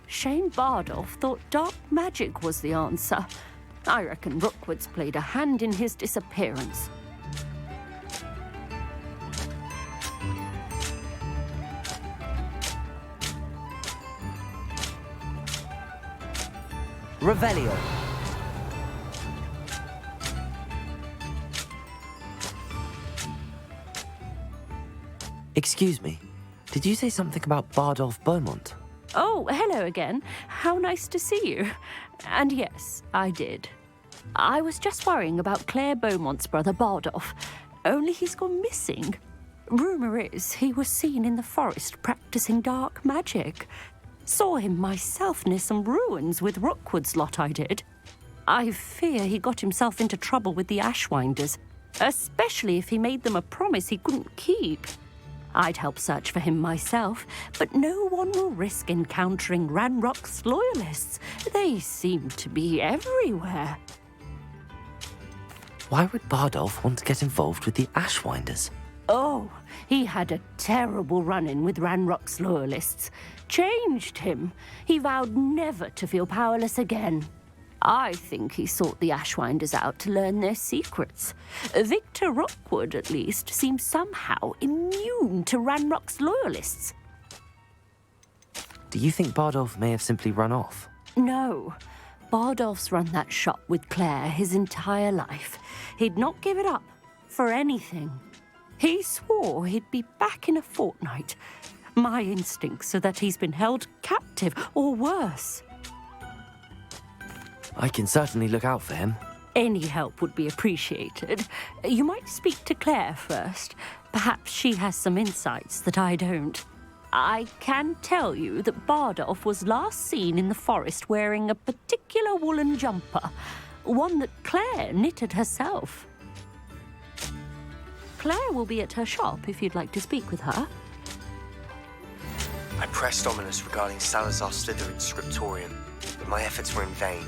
Shane Bardolph thought dark magic was the answer. I reckon Rookwood's played a hand in his disappearance. Revelio. Excuse me, did you say something about Bardolph Beaumont? Oh, hello again. How nice to see you. And yes, I did. I was just worrying about Claire Beaumont's brother Bardolph, only he's gone missing. Rumour is he was seen in the forest practising dark magic. Saw him myself near some ruins with Rookwood's lot I did. I fear he got himself into trouble with the Ashwinders, especially if he made them a promise he couldn't keep. I'd help search for him myself, but no one will risk encountering Ranrock's loyalists. They seem to be everywhere. Why would Bardolph want to get involved with the Ashwinders? Oh, he had a terrible run-in with Ranrock's loyalists. Changed him. He vowed never to feel powerless again. I think he sought the Ashwinders out to learn their secrets. Victor Rookwood, at least, seems somehow immune to Ranrock's loyalists. Do you think Bardolph may have simply run off? No. Bardolph's run that shop with Claire his entire life. He'd not give it up for anything. He swore he'd be back in a fortnight. My instincts are that he's been held captive, or worse. I can certainly look out for him. Any help would be appreciated. You might speak to Claire first. Perhaps she has some insights that I don't. I can tell you that Bardolph was last seen in the forest wearing a particular woolen jumper, one that Claire knitted herself. Claire will be at her shop if you'd like to speak with her. I pressed Ominous regarding Salazar Slytherin's scriptorium, but my efforts were in vain.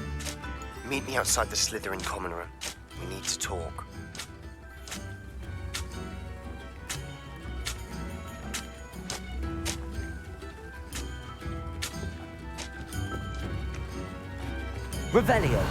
Meet me outside the Slytherin common room. We need to talk. Revelio.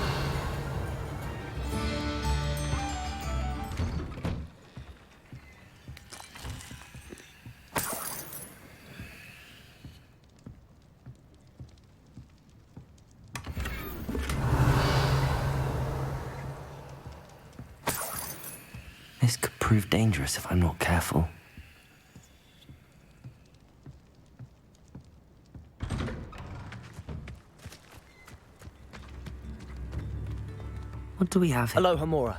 This could prove dangerous if I'm not careful. What do we have here? Hello, Hamura.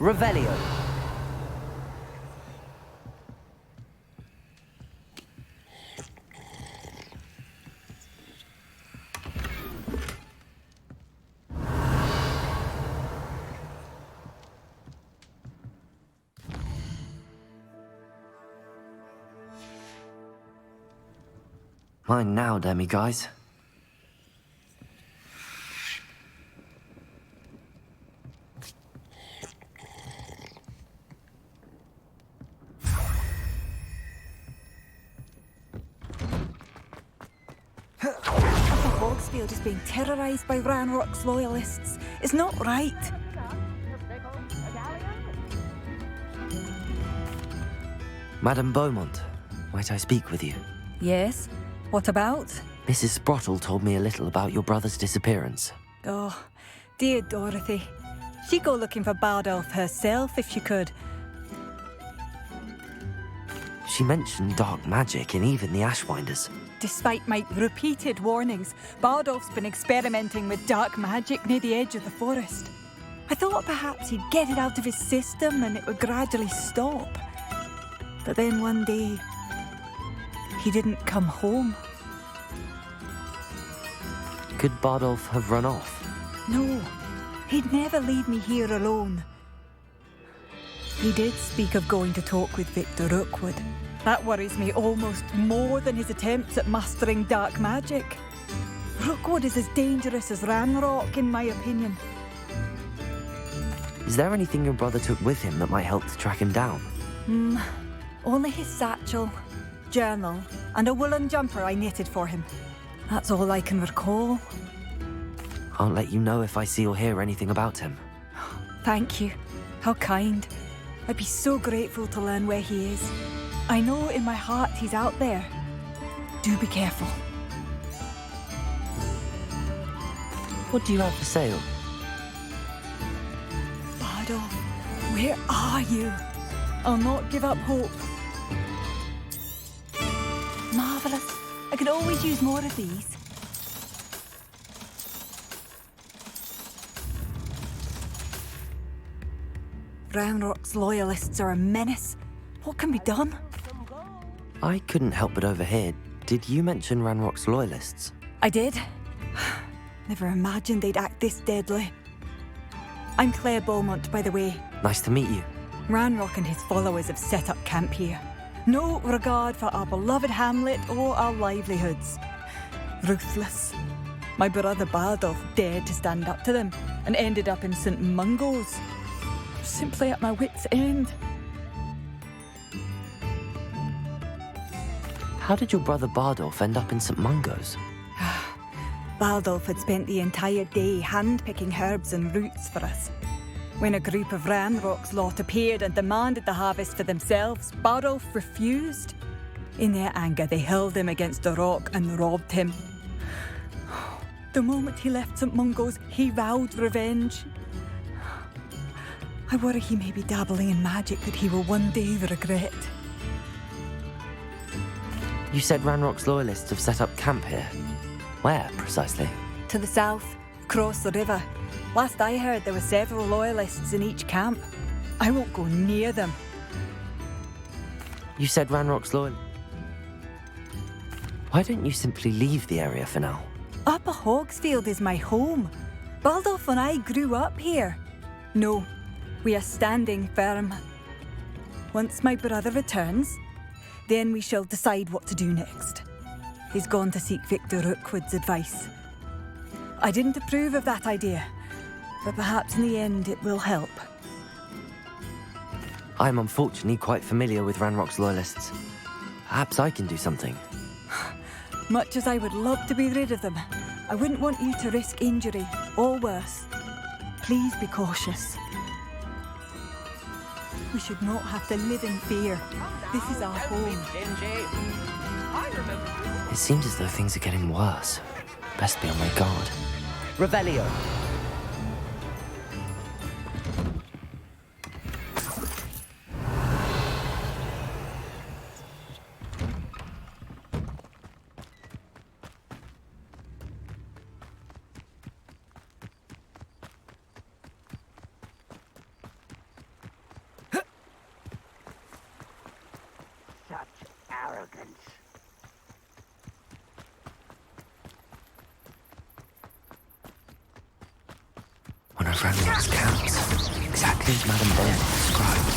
Revelio. Mine now, demiguise. Hogsfield is being terrorised by Ranrock's loyalists. It's not right. Madame Beaumont, might I speak with you? Yes? What about? Mrs. Sprottle told me a little about your brother's disappearance. Oh, dear Dorothy. She'd go looking for Bardolph herself if she could. She mentioned dark magic and even the Ashwinders. Despite my repeated warnings, Bardolph's been experimenting with dark magic near the edge of the forest. I thought perhaps he'd get it out of his system and it would gradually stop. But then one day, he didn't come home. Could Bardolph have run off? No, he'd never leave me here alone. He did speak of going to talk with Victor Rookwood. That worries me almost more than his attempts at mastering dark magic. Rookwood is as dangerous as Ranrock, in my opinion. Is there anything your brother took with him that might help to track him down? Only his satchel, journal, and a woolen jumper I knitted for him. That's all I can recall. I'll let you know if I see or hear anything about him. Thank you. How kind. I'd be so grateful to learn where he is. I know in my heart he's out there. Do be careful. What do you have for sale? Bardolph, where are you? I'll not give up hope. Marvellous. I could always use more of these. Ranrock's loyalists are a menace. What can be done? I couldn't help but overhear. Did you mention Ranrock's loyalists? I did. Never imagined they'd act this deadly. I'm Claire Beaumont, by the way. Nice to meet you. Ranrock and his followers have set up camp here. No regard for our beloved hamlet or our livelihoods. Ruthless. My brother Bardolph dared to stand up to them and ended up in St. Mungo's. Simply at my wit's end. How did your brother Bardolph end up in St. Mungo's? Bardolph had spent the entire day hand-picking herbs and roots for us. When a group of Ranrock's lot appeared and demanded the harvest for themselves, Bardolph refused. In their anger, they hurled him against a rock and robbed him. The moment he left St. Mungo's, he vowed revenge. I worry he may be dabbling in magic that he will one day regret. You said Ranrock's loyalists have set up camp here. Where, precisely? To the south, across the river. Last I heard, there were several loyalists in each camp. I won't go near them. You said Ranrock's loyal... Why don't you simply leave the area for now? Upper Hogsfield is my home. Bardolph and I grew up here. No, we are standing firm. Once my brother returns, then we shall decide what to do next. He's gone to seek Victor Rookwood's advice. I didn't approve of that idea, but perhaps in the end it will help. I'm unfortunately quite familiar with Ranrock's loyalists. Perhaps I can do something. Much as I would love to be rid of them, I wouldn't want you to risk injury, or worse. Please be cautious. We should not have to live in fear. This is our home. It seems as though things are getting worse. Best be on my guard. Revelio. One of Ranrock's camps. Exactly as Madame Bond described.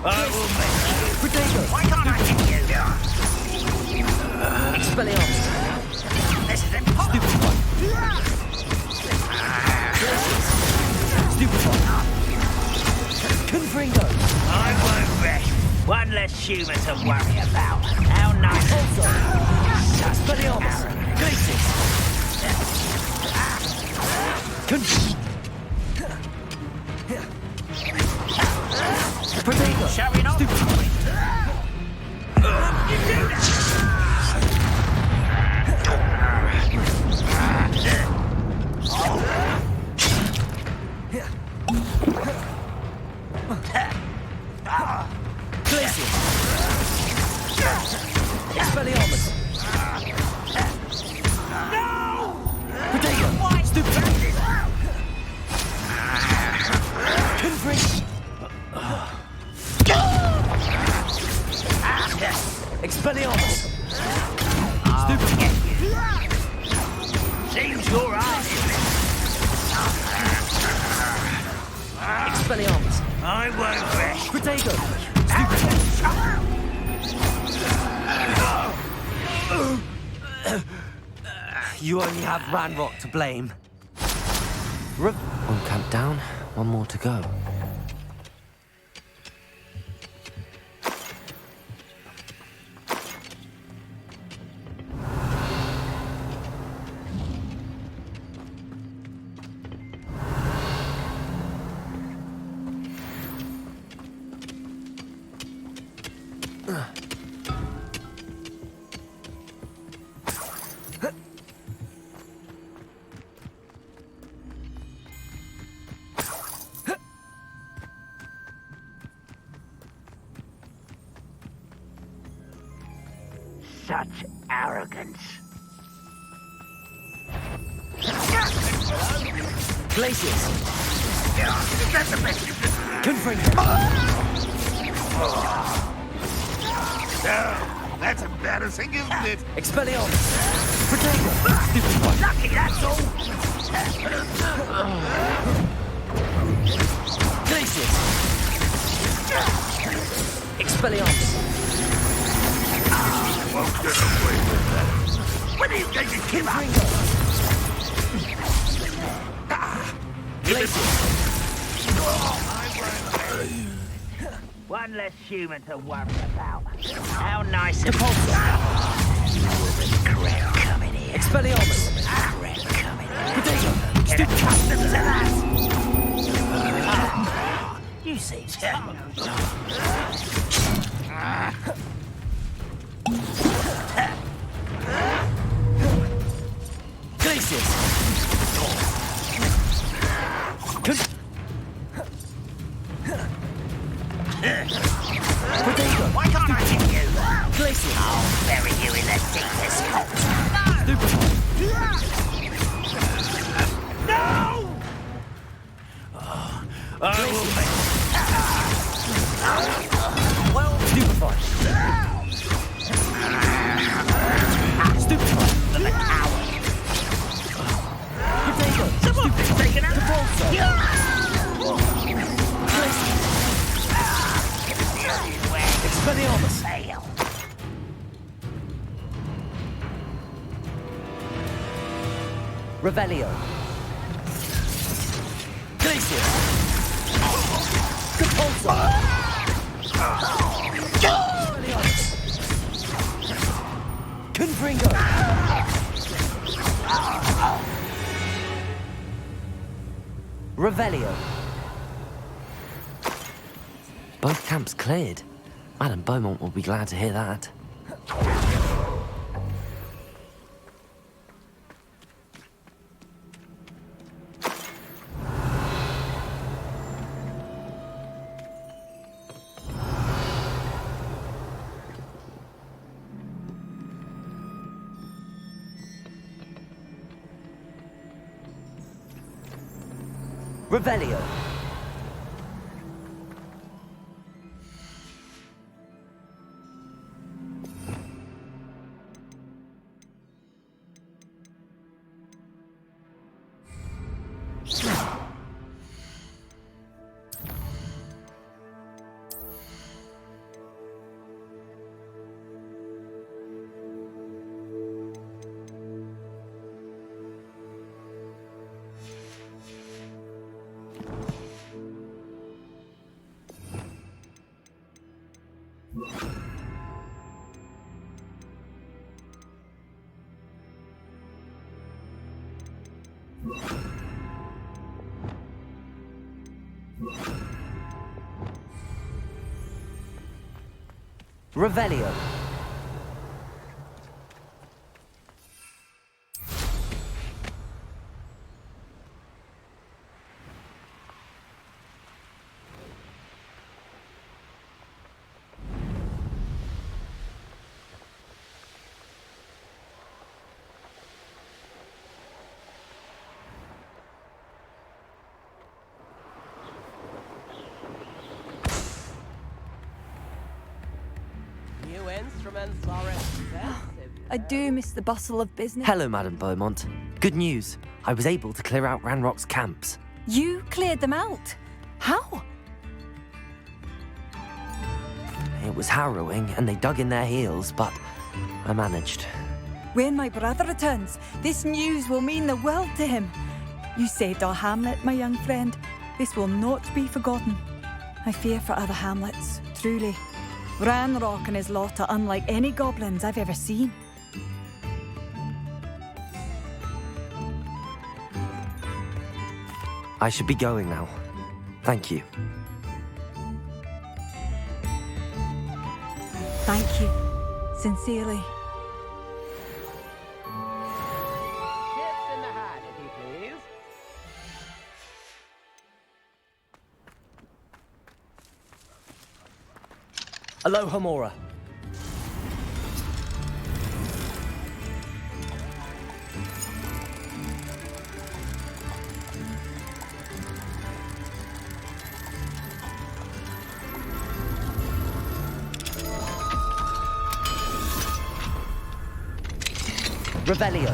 I will make you. Potato. Why can't I hit you? Expelliarmus. This is impossible. Stupid one. Confringo. I won't rest. One less human to worry about. How nice. Also. Expelliarmus. Glacis. Expelliarmus! Stupid! Get you. Seems you're right. Expelliarmus! I won't rest. Potato! Stupid! You only have Ranrock to blame. One camp down, one more to go. Such arrogance. Glaciers. That's the best you can do. Confront. No, that's embarrassing, isn't it? Expelliarmus. Potato. Stupid one. Lucky, that's all. Glaciers. Expelliarmus. Won't get away with that. When are you going to give up? One less human to worry about. How nice and you will regret coming here. Expelliarmus. Regret coming here. Potato. Get accustomed to that. You seem so. Glaciers! Potato! Why can't I hit you? Glaciers! I'll bury you in the deepest hole. No! I will make... Well, stupefied. Stupefied. The coward. Potato. Someone's been taken out. Expelliarmus. Fail. Revelio. Glacier. Compulsor. Confringo. Revelio. Both camps cleared. Madame Beaumont will be glad to hear that. Revelio. Revelio. New ends Servants are expensive. I do miss the bustle of business. Hello, Madame Beaumont. Good news. I was able to clear out Ranrock's camps. You cleared them out? How? It was harrowing, and they dug in their heels, but I managed. When my brother returns, this news will mean the world to him. You saved our hamlet, my young friend. This will not be forgotten. I fear for other hamlets, truly. Ranrock and his lot are unlike any goblins I've ever seen. I should be going now. Thank you. Thank you. Sincerely. Tips in the hat, if you please. Aloha, Mora. Revelio.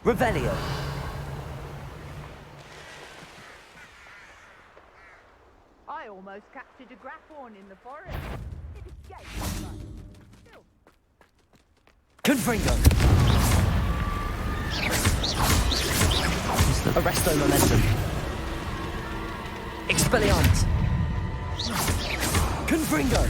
Revelio. I almost captured a grapphorn in the forest. It escaped, but still. Confringo. Arresto momentum. Expelliarmus. Confringo.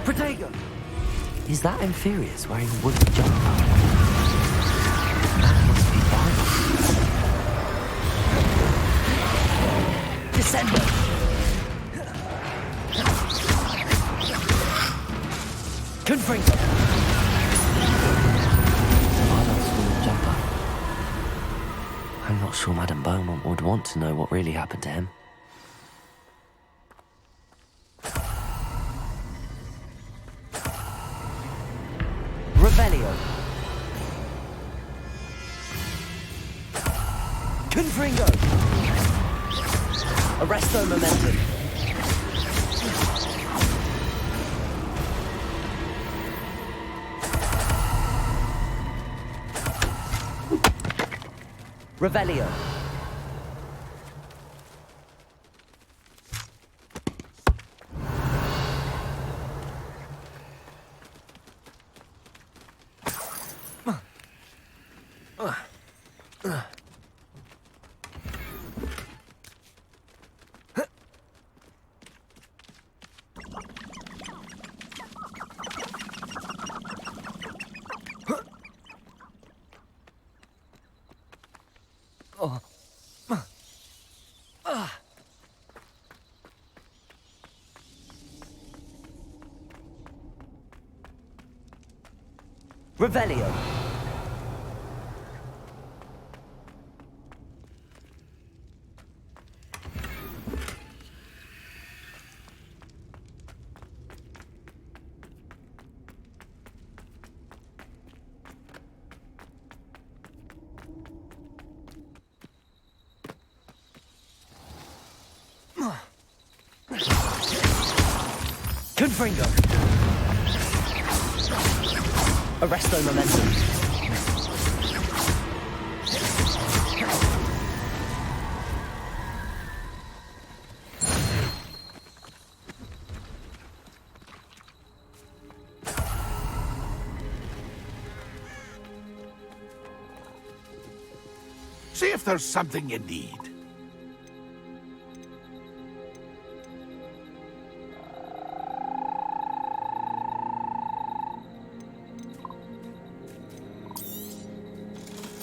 Protego. Is that Inferius wearing a wooden jumper? That must be violent. Descender. Confringo. Vardo's wooden jumper. I'm not sure Madame Beaumont would want to know what really happened to him. Revelio. Confringo. Arresto momentum. Revelio. Revelio. Confringo. Arresto momentum. See if there's something you need.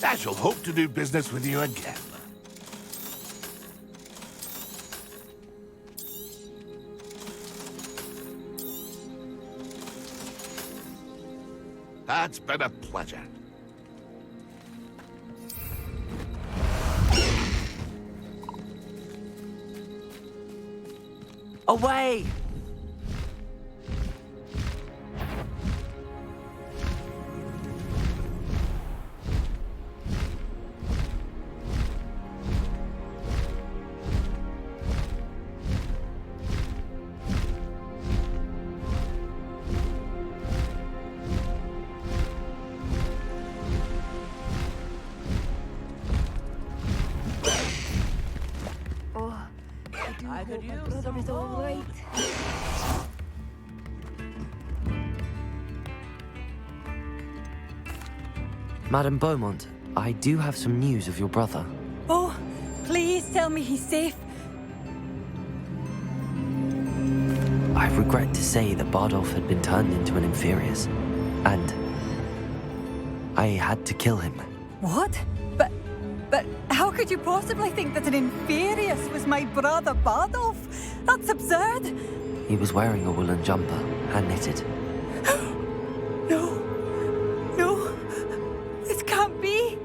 I shall hope to do business with you again. That's been a pleasure. Away! I could use my brother is all right. Madame Beaumont, I do have some news of your brother. Oh, please tell me he's safe. I regret to say that Bardolph had been turned into an Inferius, and I had to kill him. What? But how could you possibly think that an Inferius was my brother Bardolph? That's absurd. He was wearing a woolen jumper, hand-knitted. No. No. This can't be.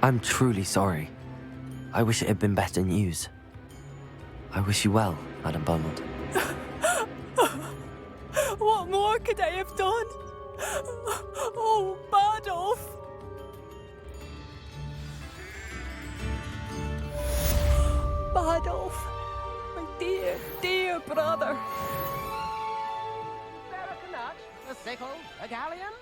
I'm truly sorry. I wish it had been better news. I wish you well, Madame Beaumont. What more could I have done? Oh, Bardolph! Bardolph, my dear, dear brother. A sickle, a galleon.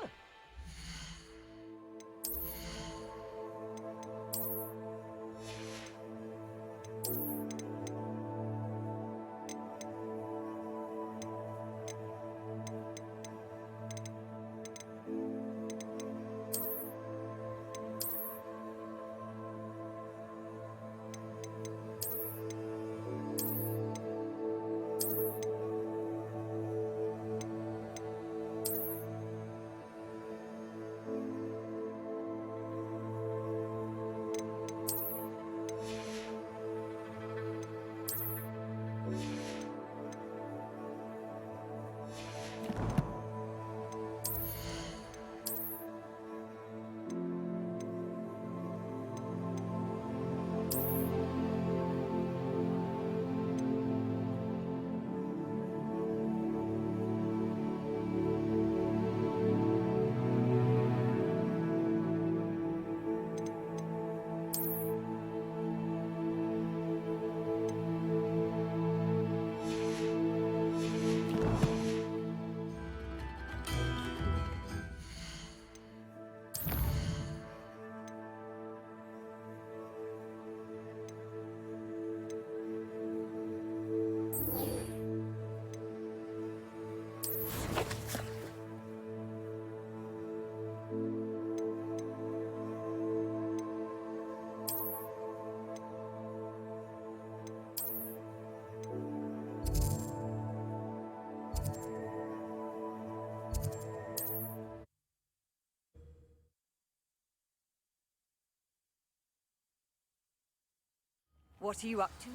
What are you up to?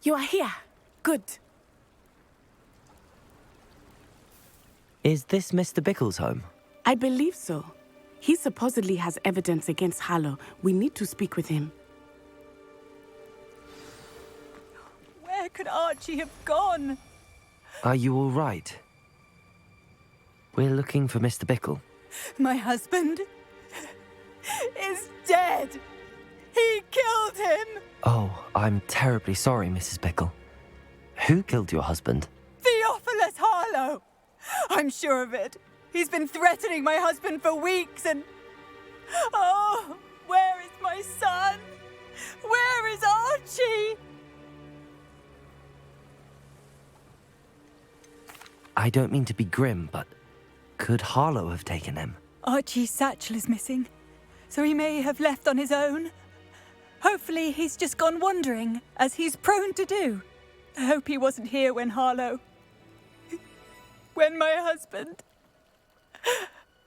You are here. Good. Is this Mr. Bickle's home? I believe so. He supposedly has evidence against Harlow. We need to speak with him. Where could Archie have gone? Are you all right? We're looking for Mr. Bickle. My husband is dead. He killed him. Oh, I'm terribly sorry, Mrs. Bickle. Who killed your husband? Theophilus Harlow. I'm sure of it. He's been threatening my husband for weeks and... Oh, where is my son? Where is Archie? I don't mean to be grim, but could Harlow have taken him? Archie's satchel is missing, so he may have left on his own. Hopefully he's just gone wandering, as he's prone to do. I hope he wasn't here when when my husband...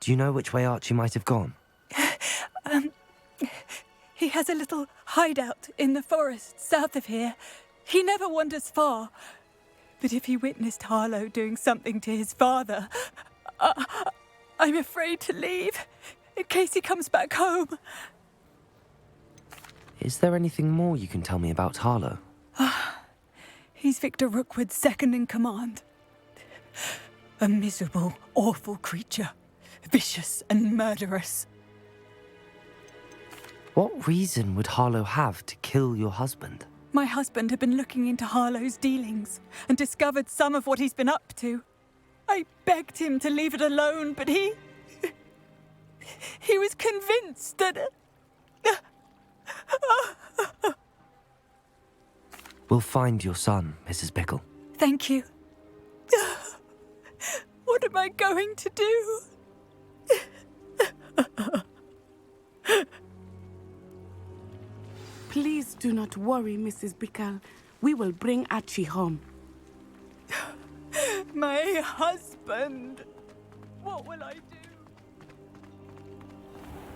Do you know which way Archie might have gone? He has a little hideout in the forest south of here. He never wanders far. But if he witnessed Harlow doing something to his father, I'm afraid to leave, in case he comes back home. Is there anything more you can tell me about Harlow? He's Victor Rookwood's second in command. A miserable, awful creature. Vicious and murderous. What reason would Harlow have to kill your husband? My husband had been looking into Harlow's dealings and discovered some of what he's been up to. I begged him to leave it alone, but he was convinced that... We'll find your son, Mrs. Bickle. Thank you. What am I going to do? Please do not worry, Mrs. Bickle. We will bring Archie home. My husband. What will I do?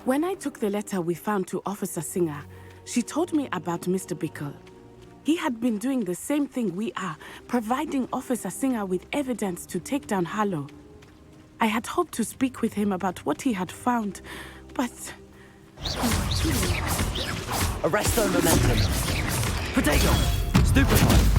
When I took the letter we found to Officer Singer, she told me about Mr. Bickle. He had been doing the same thing we are, providing Officer Singer with evidence to take down Harlow. I had hoped to speak with him about what he had found, but... Arresto momentum. Potato! Stupefy!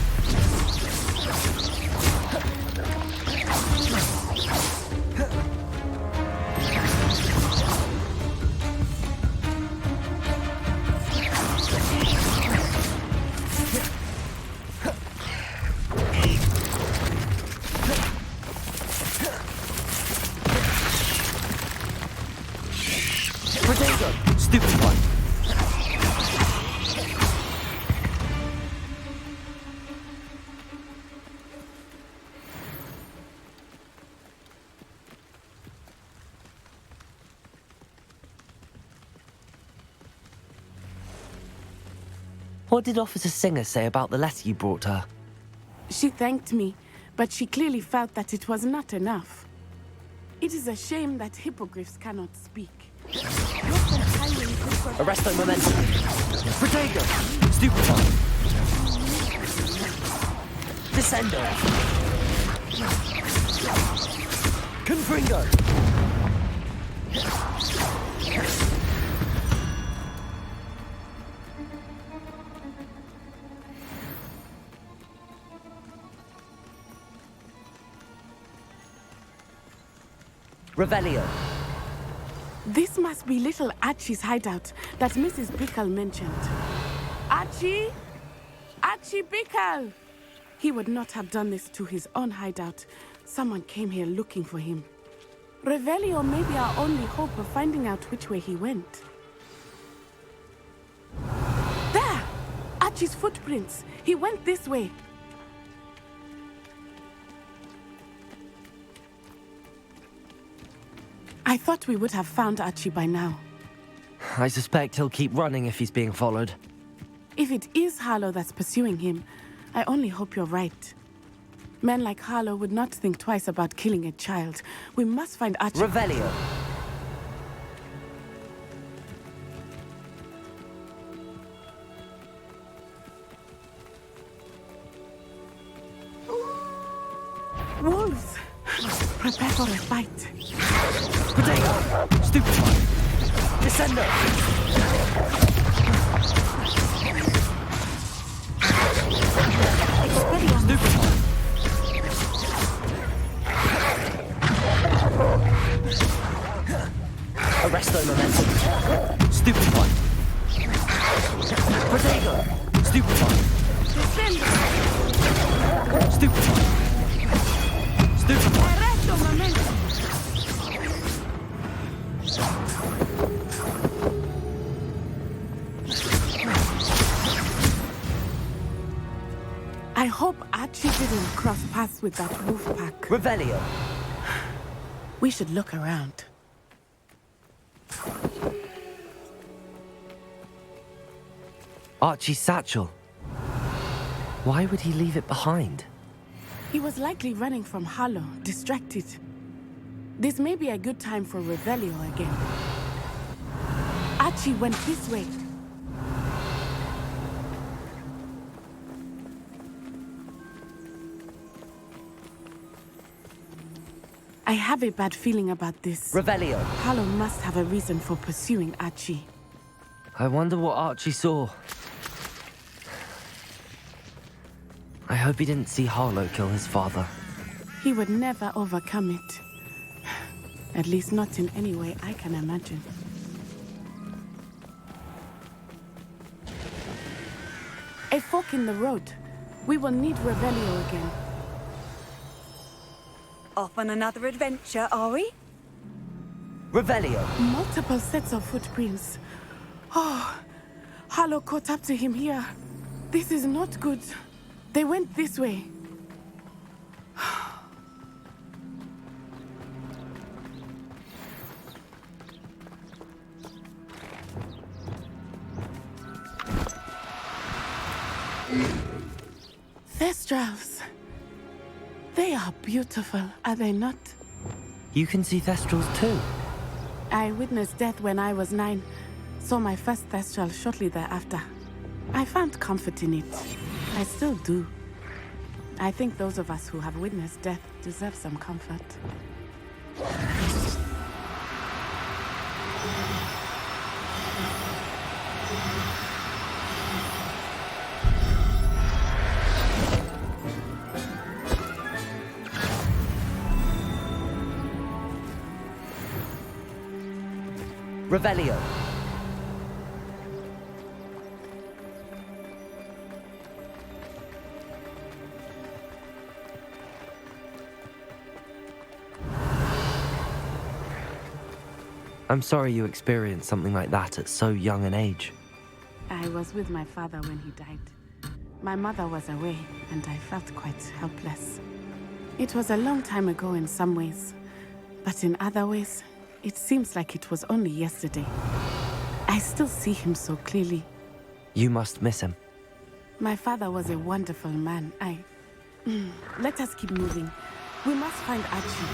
Potato! Stupefy! What did Officer Singer say about the letter you brought her? She thanked me, but she clearly felt that it was not enough. It is a shame that hippogriffs cannot speak. Arresto momentum. Protego. Stupefy. Descendo. Confringo. Revelio. This must be little Archie's hideout that Mrs. Bickle mentioned. Archie? Archie Bickle! He would not have done this to his own hideout. Someone came here looking for him. Revelio may be our only hope of finding out which way he went. There! Archie's footprints. He went this way. I thought we would have found Archie by now. I suspect he'll keep running if he's being followed. If it is Harlow that's pursuing him, I only hope you're right. Men like Harlow would not think twice about killing a child. We must find Archie. Revelio. Wolves! Prepare for a fight. Potato. Stupefy. Descendo. Stupefy. Arresto momentum. Stupefy. Protego. Stupefy. Stupefy. Stupefy. Arresto momento. I hope Archie didn't cross paths with that wolf pack. Revelio. We should look around. Archie's satchel. Why would he leave it behind? He was likely running from Harlow, distracted. This may be a good time for Revelio again. Archie went this way. I have a bad feeling about this. Revelio. Harlow must have a reason for pursuing Archie. I wonder what Archie saw. I hope he didn't see Harlow kill his father. He would never overcome it. At least not in any way I can imagine. A fork in the road. We will need Revelio again. Off on another adventure, are we? Revelio. Multiple sets of footprints. Oh, Harlow caught up to him here. This is not good. They went this way. Thestrals. They are beautiful, are they not? You can see Thestrals too. I witnessed death when I was 9. Saw my first Thestral shortly thereafter. I found comfort in it. I still do. I think those of us who have witnessed death deserve some comfort. Revelio. I'm sorry you experienced something like that at so young an age. I was with my father when he died. My mother was away, and I felt quite helpless. It was a long time ago in some ways, but in other ways, it seems like it was only yesterday. I still see him so clearly. You must miss him. My father was a wonderful man. Let us keep moving. We must find Archie.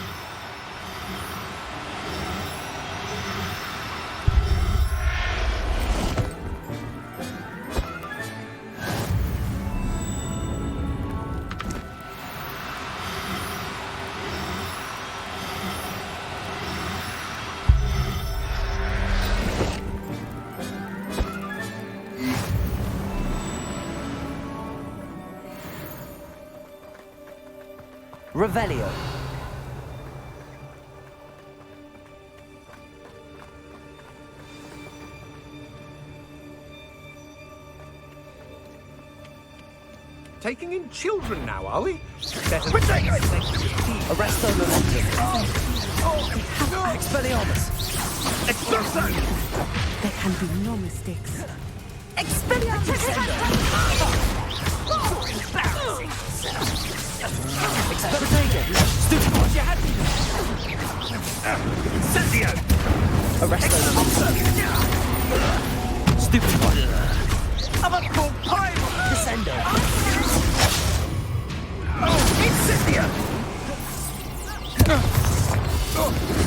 Revelio. Taking in children now, are we? Arresto momentum. Expelliarmus. Expulso! There can be no mistakes. Incendio! Arresto momentum. Stupefy. I'm a cool pirate! Descendo. Incendio!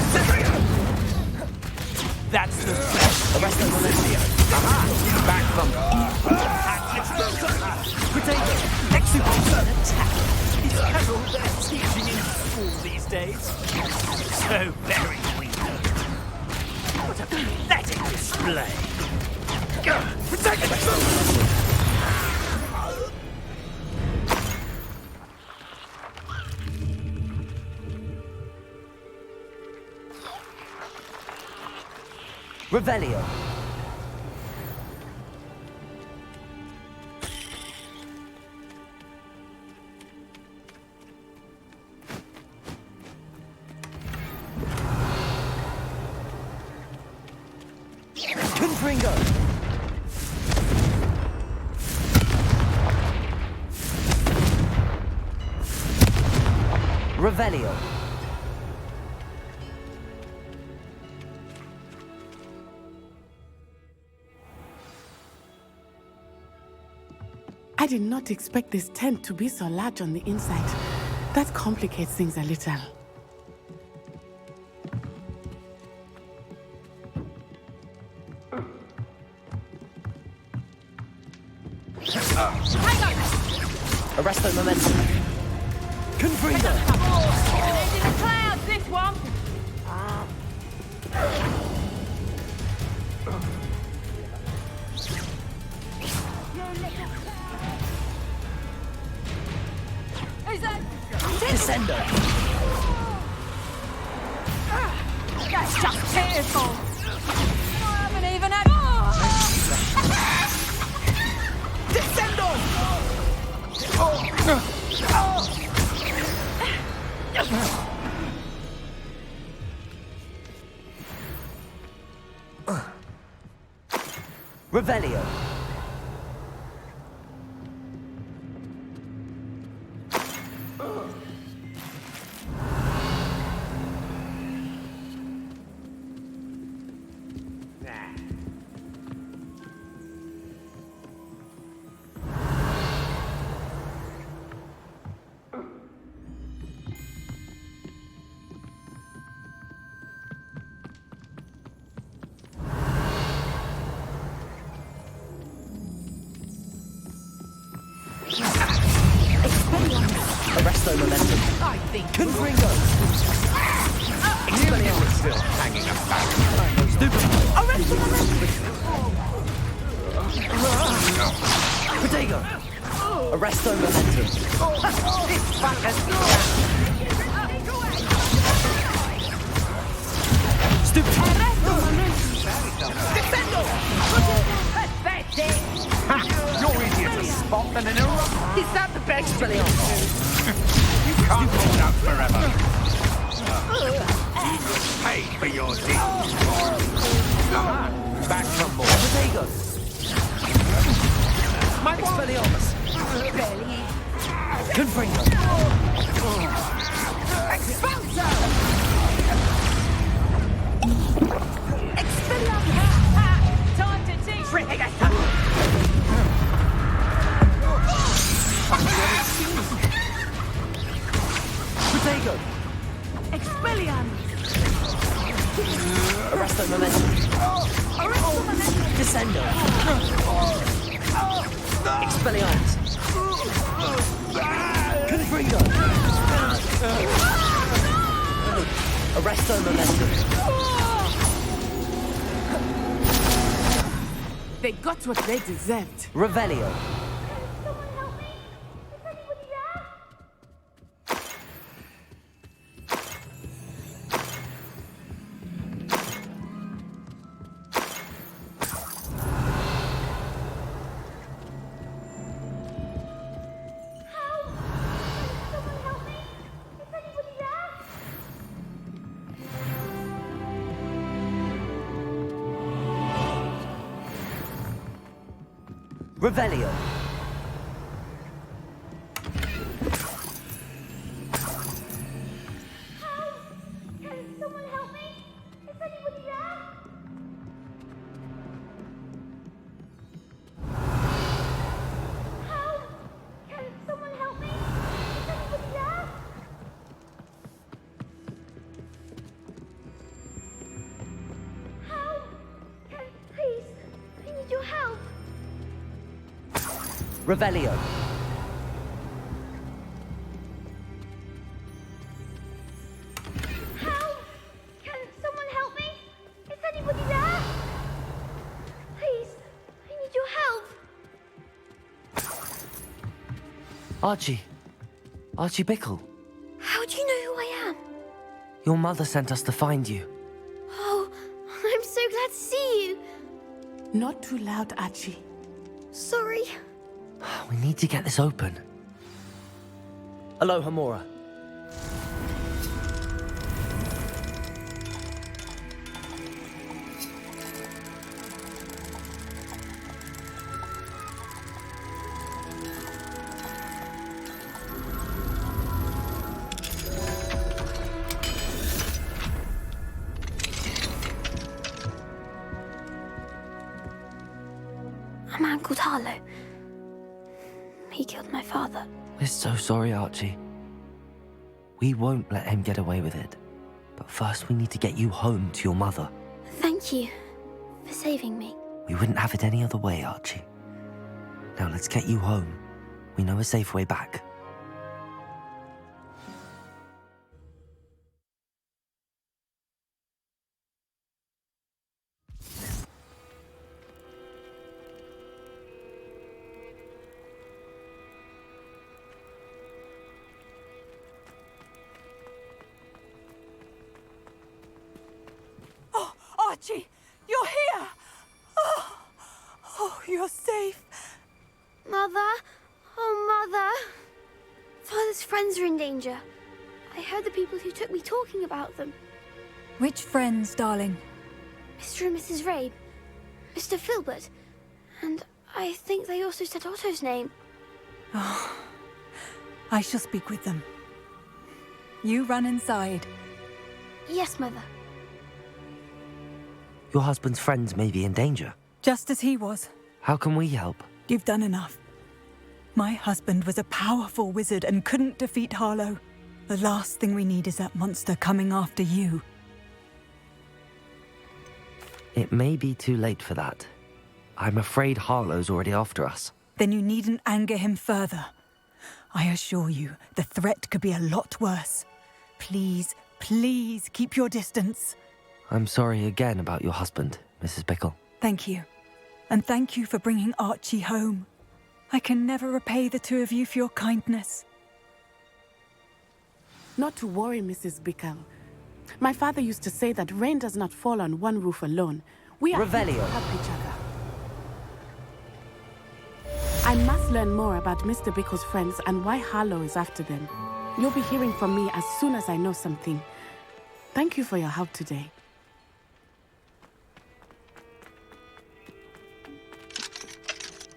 Incendio! That's the best! Arresto momentum. Aha! Back from Expulso! Potato. Expulso. Is that all they're teaching in school these days? So very weak. What a pathetic display! Protect it! Revelio. Confringo. Revelio. I did not expect this tent to be so large on the inside. That complicates things a little. Arresto momentum. Confringo. It's in the clouds, this one! Who's that? Descendo. That's just tearful! I haven't even had... Descendo! Revelio. Arresto momentum. I think Confringo. Expelliarmus still hanging about. Stupid. Arresto momentum. Protego. Arresto momentum. It's fantastic. Stupid. Defendo! Pathetic! You're easier to spot than an eruption. Is that the best Expelliarmus? You can't hold out forever. Pay for your deeds. Back for more. Protego. My Expelliarmus. Belly. Confringo. Expulso! Time to teach... Protego. Expelliarmus! Arresto momentum. Descendo. Expelliarmus. Confringo. Arresto momentum. They got what they deserved. Revelio. Revelio. Revelio. How? Can someone help me? Is anybody there? Please, I need your help. Archie. Archie Bickle. How do you know who I am? Your mother sent us to find you. Oh, I'm so glad to see you. Not too loud, Archie. Sorry. We need to get this open. Aloha, Mora. A man called Harlow. He killed my father. We're so sorry, Archie. We won't let him get away with it. But first we need to get you home to your mother. Thank you for saving me. We wouldn't have it any other way, Archie. Now let's get you home. We know a safe way back. Archie, you're here! Oh, you're safe. Mother? Oh, Mother. Father's friends are in danger. I heard the people who took me talking about them. Which friends, darling? Mr. and Mrs. Rabe, Mr. Filbert, and I think they also said Otto's name. I shall speak with them. You run inside. Yes, Mother. Your husband's friends may be in danger. Just as he was. How can we help? You've done enough. My husband was a powerful wizard and couldn't defeat Harlow. The last thing we need is that monster coming after you. It may be too late for that. I'm afraid Harlow's already after us. Then you needn't anger him further. I assure you, the threat could be a lot worse. Please, please keep your distance. I'm sorry again about your husband, Mrs. Bickle. Thank you. And thank you for bringing Archie home. I can never repay the two of you for your kindness. Not to worry, Mrs. Bickle. My father used to say that rain does not fall on one roof alone. We are here to Revelio. help each other. I must learn more about Mr. Bickle's friends and why Harlow is after them. You'll be hearing from me as soon as I know something. Thank you for your help today.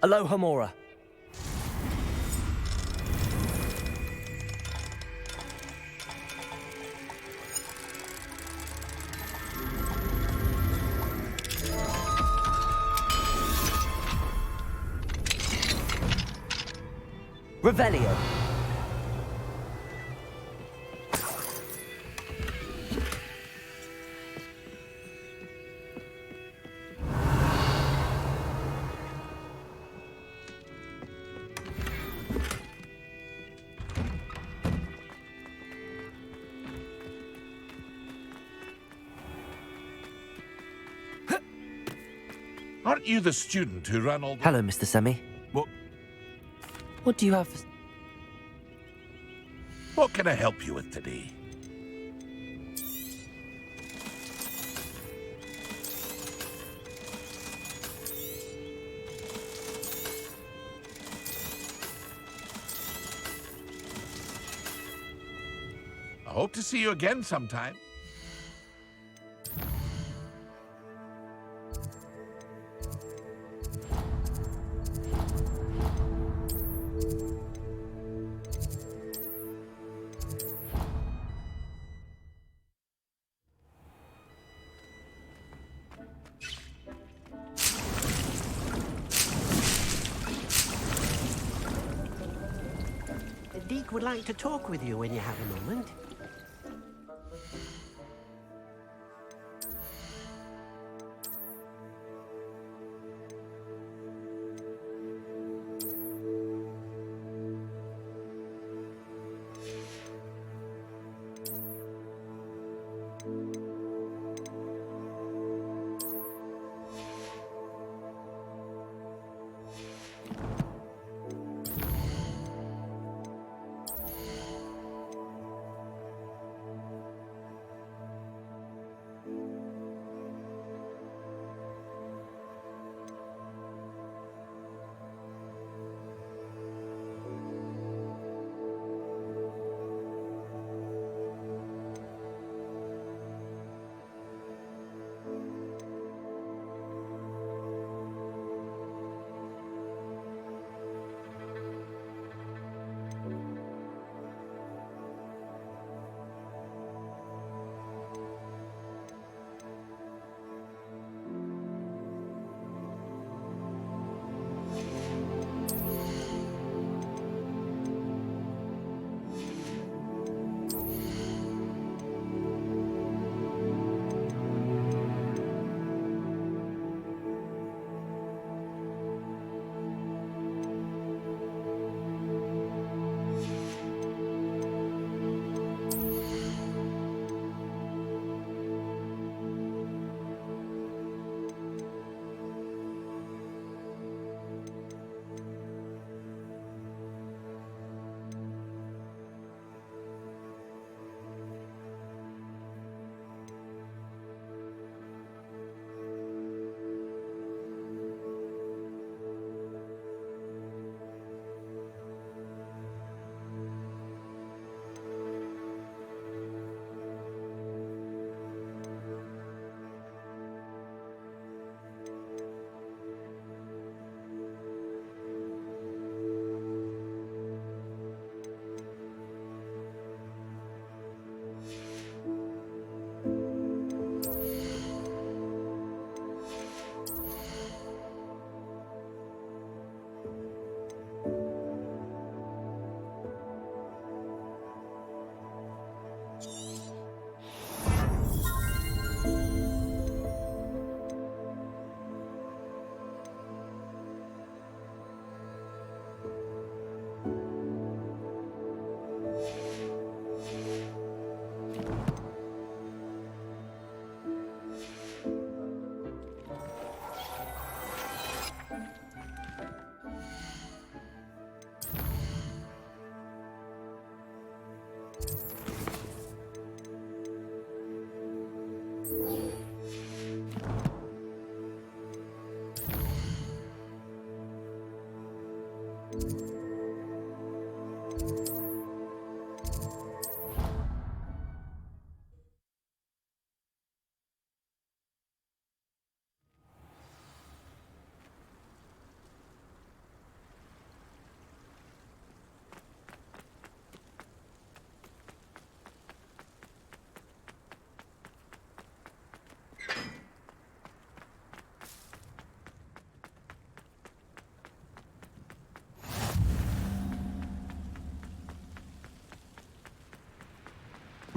Aloha, Mora. Revelio. Aren't you the student who ran all the... Hello, Mr. Semi. What do you have? What can I help you with today? I hope to see you again sometime. Deke would like to talk with you when you have a moment.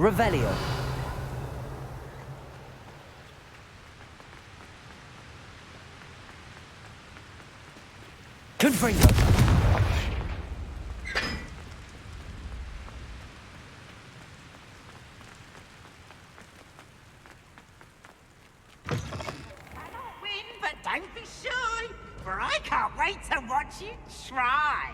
Revelio. Confringo. Win, but don't be shy, for I can't wait to watch you try.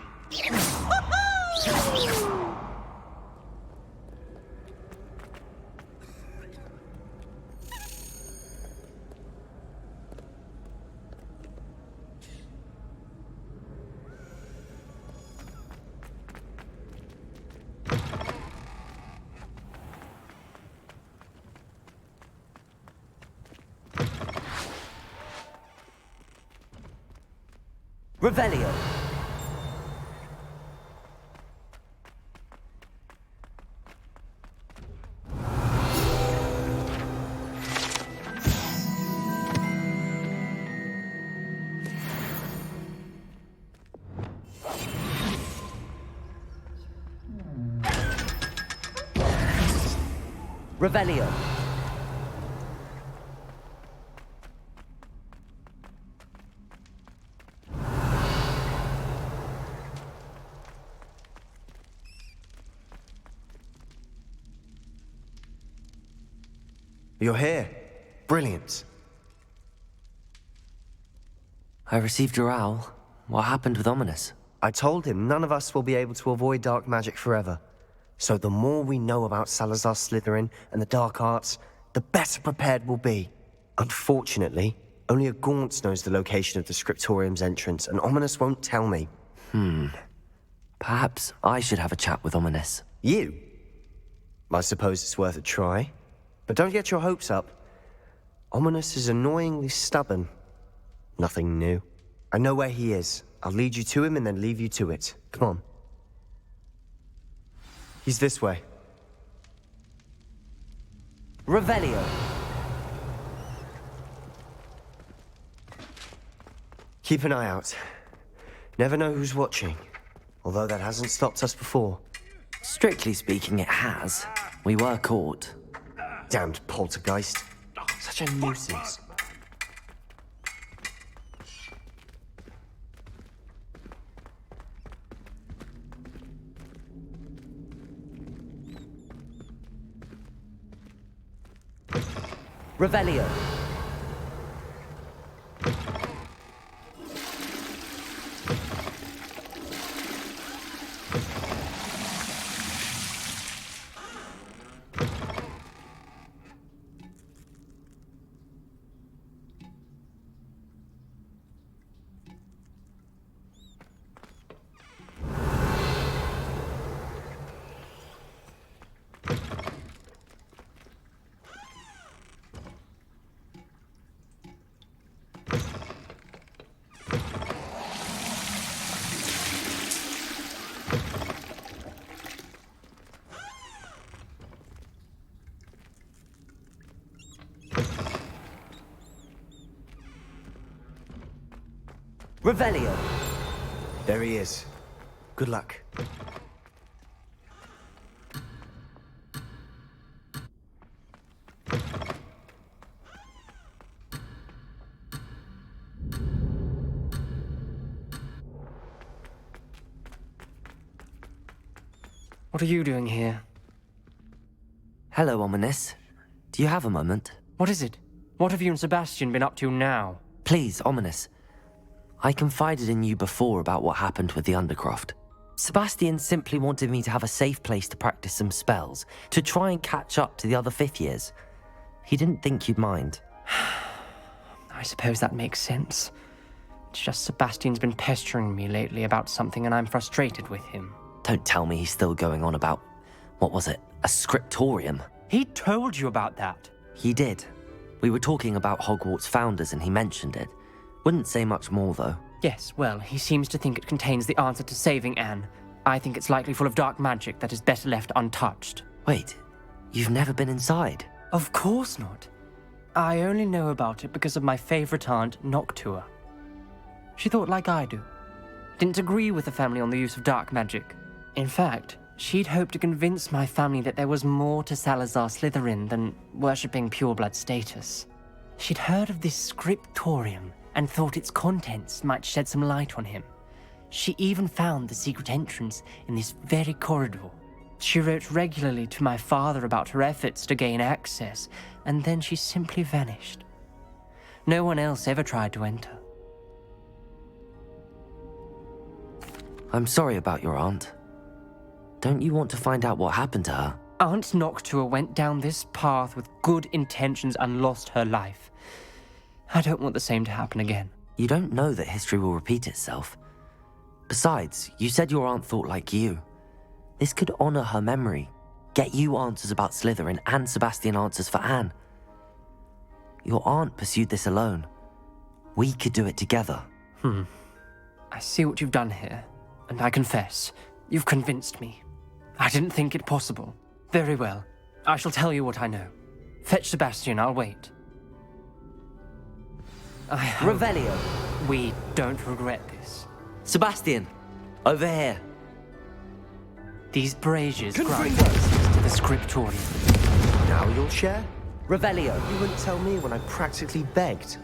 Revelio. Revelio. You're here. Brilliant. I received your owl. What happened with Ominous? I told him none of us will be able to avoid dark magic forever. So the more we know about Salazar Slytherin and the dark arts, the better prepared we'll be. Unfortunately, only a Gaunt knows the location of the Scriptorium's entrance, and Ominous won't tell me. Perhaps I should have a chat with Ominous. You? I suppose it's worth a try. But don't get your hopes up. Ominous is annoyingly stubborn. Nothing new. I know where he is. I'll lead you to him and then leave you to it. Come on. He's this way. Revelio. Keep an eye out. Never know who's watching. Although that hasn't stopped us before. Strictly speaking, it has. We were caught. Damned poltergeist. Such a nuisance. Revelio. Revelio. There he is. Good luck. What are you doing here? Hello, Ominous. Do you have a moment? What is it? What have you and Sebastian been up to now? Please, Ominous. I confided in you before about what happened with the Undercroft. Sebastian simply wanted me to have a safe place to practice some spells, to try and catch up to the other fifth years. He didn't think you'd mind. I suppose that makes sense. It's just Sebastian's been pestering me lately about something and I'm frustrated with him. Don't tell me he's still going on about, what was it, a scriptorium? He told you about that? He did. We were talking about Hogwarts founders and he mentioned it. Wouldn't say much more, though. Yes, well, he seems to think it contains the answer to saving Anne. I think it's likely full of dark magic that is better left untouched. Wait, you've never been inside? Of course not. I only know about it because of my favorite aunt, Noctua. She thought like I do. Didn't agree with the family on the use of dark magic. In fact, She'd hoped to convince my family that there was more to Salazar Slytherin than worshipping pureblood status. She'd heard of this scriptorium and thought its contents might shed some light on him. She even found the secret entrance in this very corridor. She wrote regularly to my father about her efforts to gain access, and then she simply vanished. No one else ever tried to enter. I'm sorry about your aunt. Don't you want to find out what happened to her? Aunt Noctua went down this path with good intentions and lost her life. I don't want the same to happen again. You don't know that history will repeat itself. Besides, you said your aunt thought like you. This could honor her memory, get you answers about Slytherin and Sebastian answers for Anne. Your aunt pursued this alone. We could do it together. I see what you've done here, and I confess, you've convinced me. I didn't think it possible. Very well. I shall tell you what I know. Fetch Sebastian, I'll wait. I hope Revelio. we don't regret this. Sebastian, over here. These braziers grant access to the scriptorium. Now you'll share? Revelio. You wouldn't tell me when I practically begged.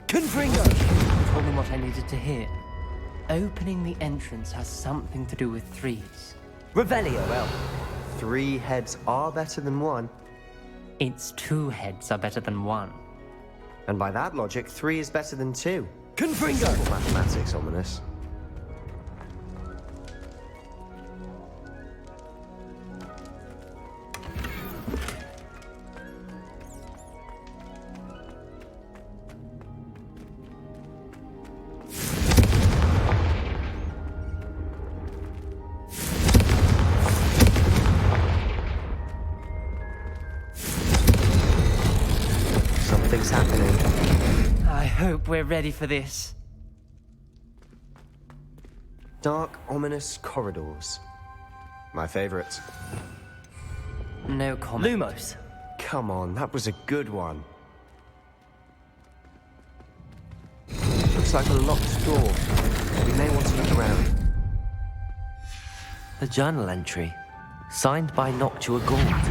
Confringo. You told me what I needed to hear. Opening the entrance has something to do with threes. Revelio. Well, 3 heads are better than 1. Its 2 heads are better than 1. And by that logic, 3 is better than 2. Confringo. Simple mathematics, ominous. Something's happening. I hope we're ready for this. Dark, ominous corridors. My favorite. No comment. Lumos. Come on, that was a good one. Looks like a locked door. We may want to look around. A journal entry, signed by Noctua Gaunt.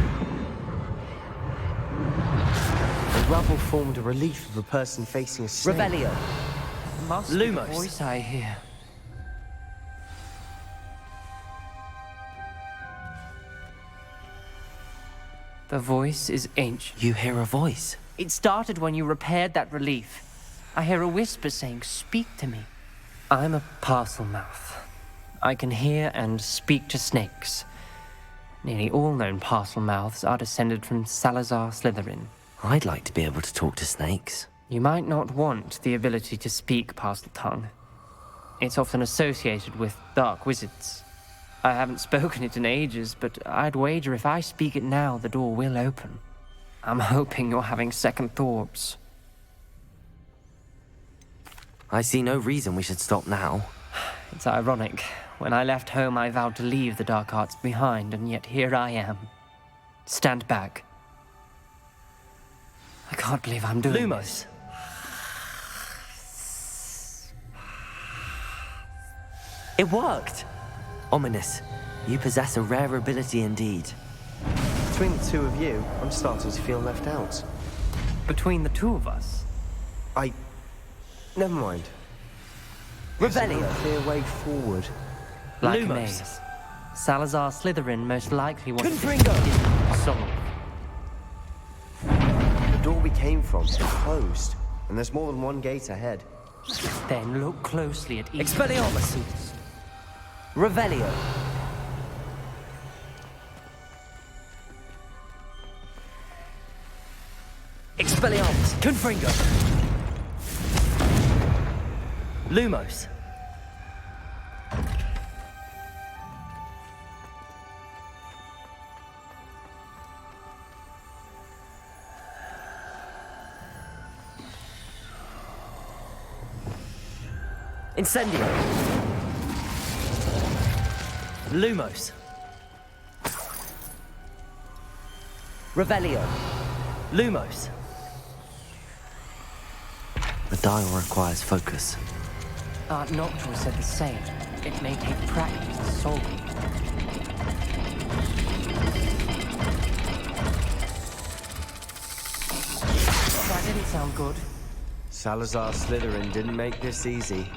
The rubble formed a relief of a person facing a snake. Revelio. Must be the Lumos. voice I hear. The voice is ancient. You hear a voice. It started when you repaired that relief. I hear a whisper saying, "Speak to me." I'm a parcel mouth. I can hear and speak to snakes. Nearly all known parcel mouths are descended from Salazar Slytherin. I'd like to be able to talk to snakes. You might not want the ability to speak parcel tongue. It's often associated with dark wizards. I haven't spoken it in ages, but I'd wager if I speak it now, the door will open. I'm hoping you're having second thoughts. I see no reason we should stop now. It's ironic. When I left home, I vowed to leave the dark arts behind, and yet here I am. Stand back. I can't believe I'm doing Lumos. It worked! Ominous, you possess a rare ability indeed. Between the two of you, I'm starting to feel left out. Between the two of us? Never mind. Revelio. There's no clear way forward. Like Lumos. a maze. Salazar Slytherin most likely wanted Confringo. to solve. The door we came from is closed, and there's more than one gate ahead. Then look closely at each. Expelliarmus. Revelio. Expelliarmus. Confringo. Lumos. Incendio. Lumos. Revelio. Lumos. The dial requires focus. Aunt Noctua said the same. It may take practice to solve it. sound good. Salazar Slytherin didn't make this easy.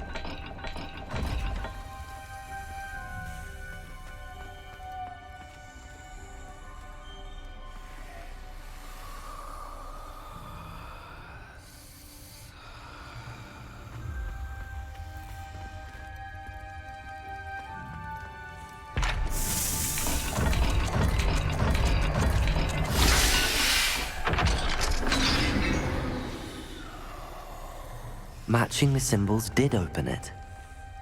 Matching the symbols did open it.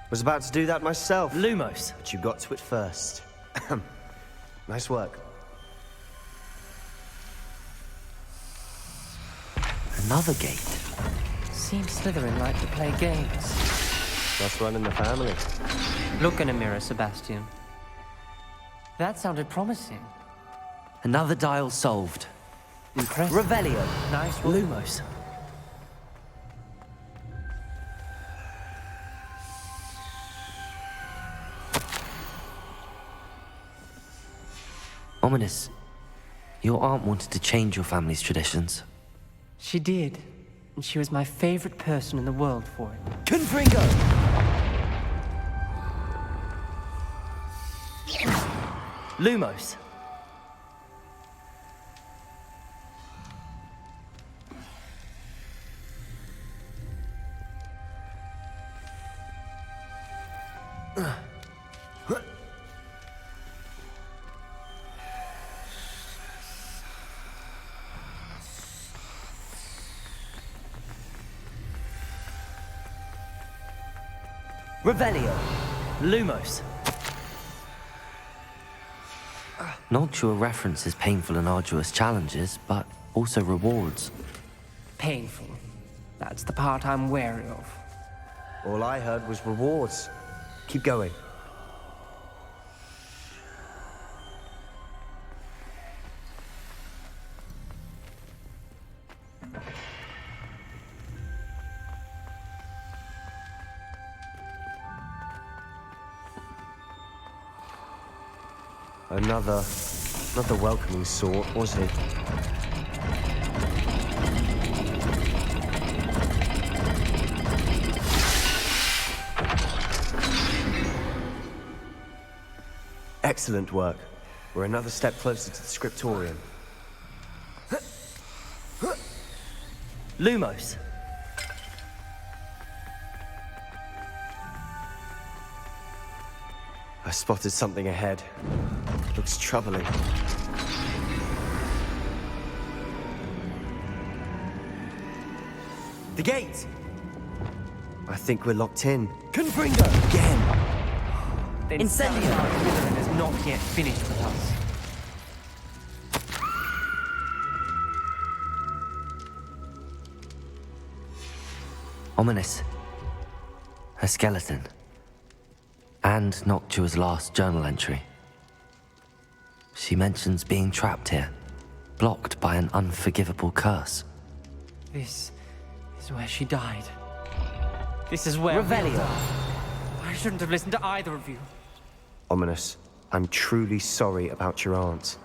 Was about to do that myself. Lumos. But you got to it first. Nice work. Another gate. Seems Slytherin like to play games. Must run in the family. Look in a mirror, Sebastian. That sounded promising. Another dial solved. Impressive. Revelio. Nice work. Lumos. Ominous. Your aunt wanted to change your family's traditions. She did. And she was my favorite person in the world for it. Confringo. Lumos. Revelio. Lumos. Noctua references painful and arduous challenges, but also rewards. Painful. That's the part I'm wary of. All I heard was rewards. Keep going. Another, not the welcoming sort, was he? Excellent work. We're another step closer to the scriptorium. Lumos. I spotted something ahead. Looks troubling. The gate. I think we're locked in. Confringo. Again! Then Incendio. Slytherin is not yet finished with us. Ominous. A skeleton. And Noctua's last journal entry. She mentions being trapped here, blocked by an unforgivable curse. This is where she died. This is where Revelio. I shouldn't have listened to either of you. Ominous, I'm truly sorry about your aunt.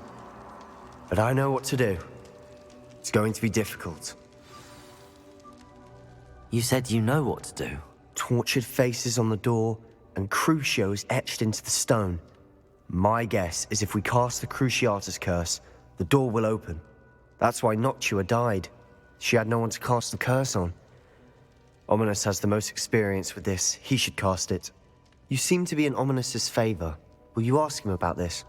But I know what to do. It's going to be difficult. You said you know what to do. Tortured faces on the door and crucios etched into the stone. My guess is if we cast the Cruciatus curse, the door will open. That's why Noctua died. She had no one to cast the curse on. Ominous has the most experience with this. He should cast it. You seem to be in Ominous's favor. Will you ask him about this?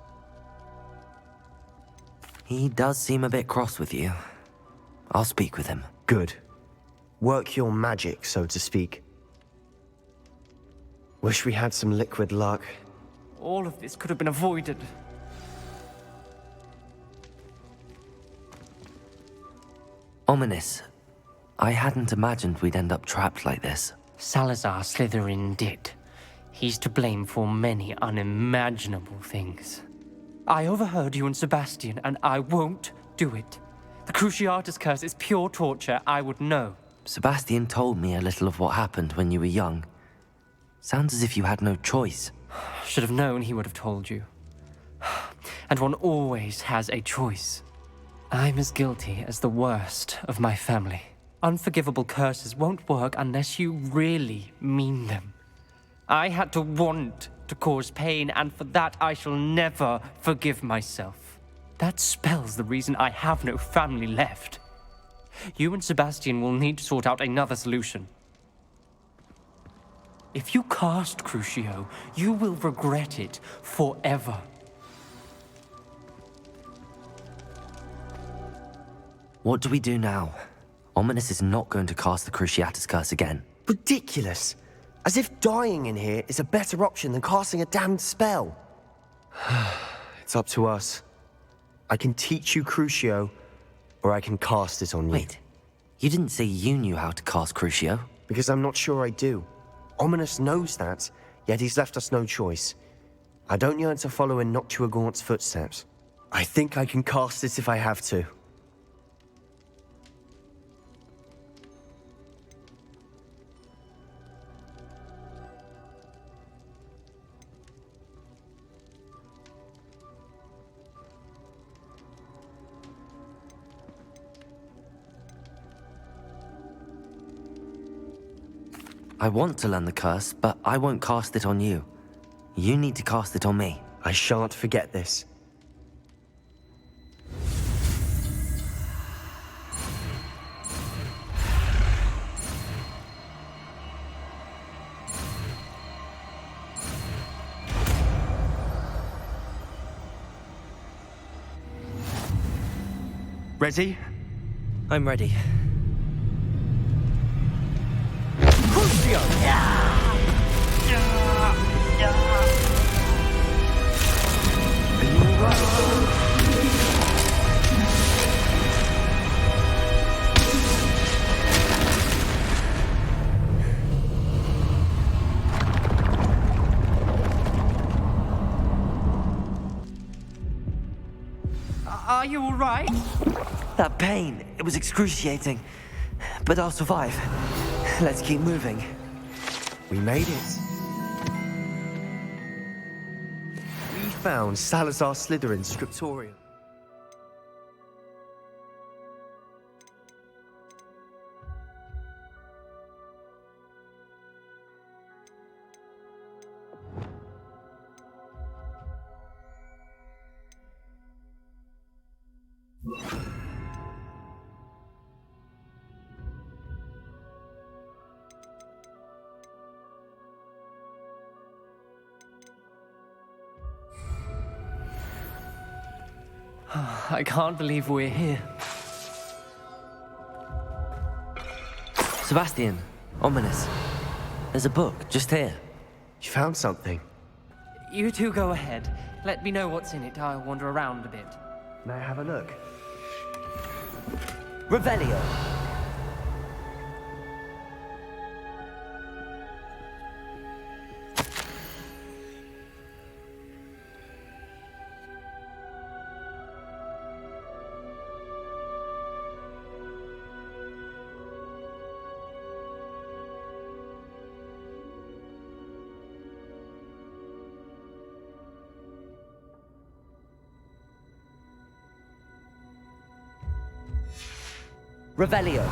He does seem a bit cross with you. I'll speak with him. Good. Work your magic, so to speak. Wish we had some liquid luck. All of this could have been avoided. Ominous. I hadn't imagined we'd end up trapped like this. Salazar Slytherin did. He's to blame for many unimaginable things. I overheard you and Sebastian, and I won't do it. The Cruciatus curse is pure torture, I would know. Sebastian told me a little of what happened when you were young. Sounds as if you had no choice. Should have known he would have told you. And one always has a choice. I'm as guilty as the worst of my family. Unforgivable curses won't work unless you really mean them. I had to want to cause pain, and for that I shall never forgive myself. That spell's the reason I have no family left. You and Sebastian will need to sort out another solution. If you cast Crucio, you will regret it forever. What do we do now? Ominous is not going to cast the Cruciatus curse again. Ridiculous. As if dying in here is a better option than casting a damned spell. It's up to us. I can teach you Crucio, or I can cast it on you. Wait, you didn't say you knew how to cast Crucio? Because I'm not sure I do. Ominous knows that, yet he's left us no choice. I don't yearn to follow in Noctuagaunt's footsteps. I think I can cast it if I have to. I want to learn the curse, but I won't cast it on you. You need to cast it on me. I shan't forget this. Ready? I'm ready. Are you all right? That pain, it was excruciating. But I'll survive. Let's keep moving. We made it. We found Salazar Slytherin's scriptorium. I can't believe we're here. Sebastian, Ominous. There's a book just here. You found something. You two go ahead. Let me know what's in it. I'll wander around a bit. May I have a look? Revelio. Revelio.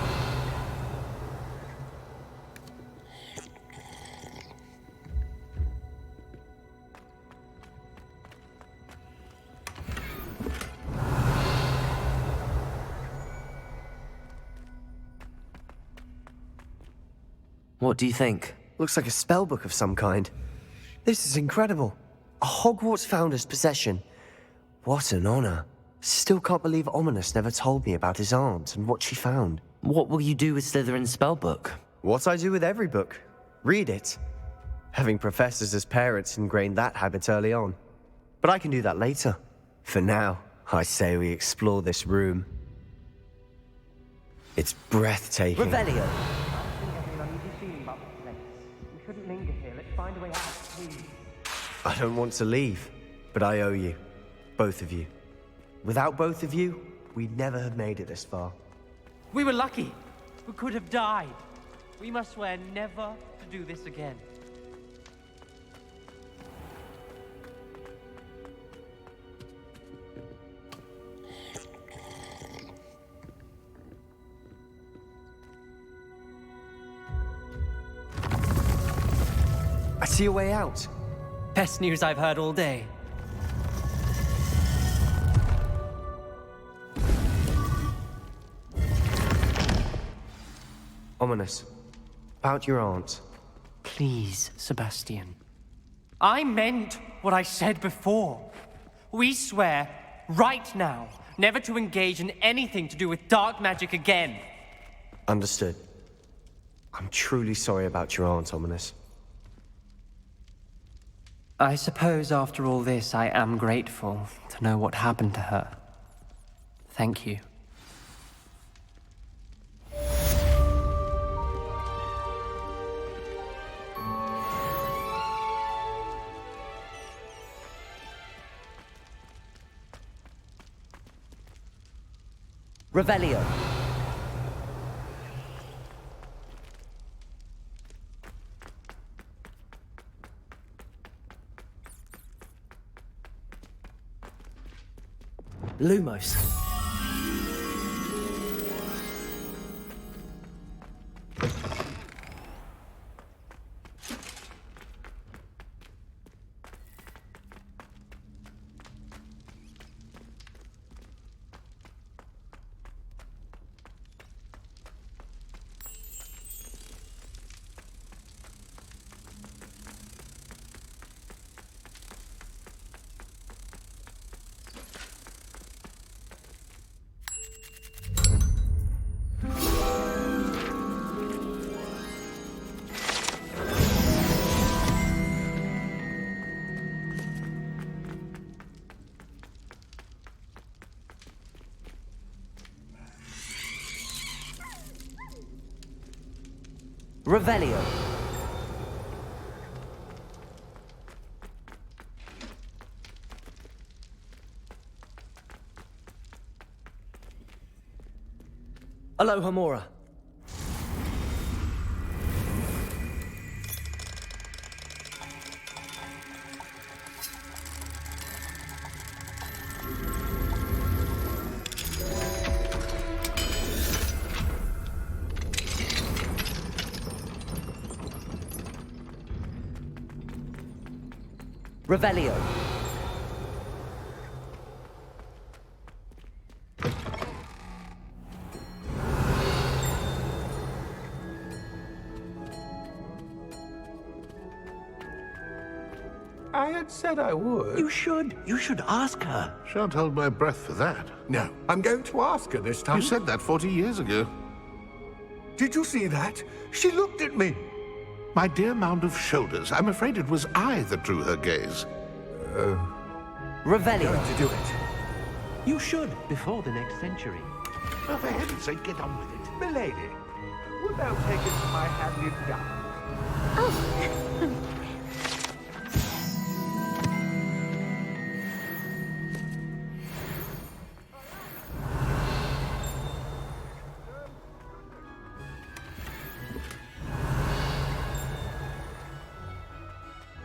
What do you think? Looks like a spellbook of some kind. This is incredible. A Hogwarts founder's possession. What an honor. Still can't believe Ominous never told me about his aunt and what she found. What will you do with Slytherin's spellbook? What I do with every book. Read it. Having professors as parents ingrained that habit early on. But I can do that later. For now, I say we explore this room. It's breathtaking. Revelio. I think I have an uneasy feeling about this place. We shouldn't linger here. Let's find a way out, please. I don't want to leave, but I owe you. Both of you. Without both of you, we'd never have made it this far. We were lucky. We could have died. We must swear never to do this again. I see a way out. Best news I've heard all day. Ominous. About your aunt. Please, Sebastian. I meant what I said before. We swear, right now, never to engage in anything to do with dark magic again. Understood. I'm truly sorry about your aunt, Ominous. I suppose after all this, I am grateful to know what happened to her. Thank you. Revelio. Lumos. Revelio. Alohomora. Revelio. I had said I would. You should. You should ask her. Shan't hold my breath for that. No, I'm going to ask her this time. You said that 40 years ago. Did you see that? She looked at me. My dear mound of shoulders, I'm afraid it was I that drew her gaze. Revelio. Going to do it. You should, before the next century. Oh, for heaven's sake, get on with it. Milady, wilt thou take it to my handed gun?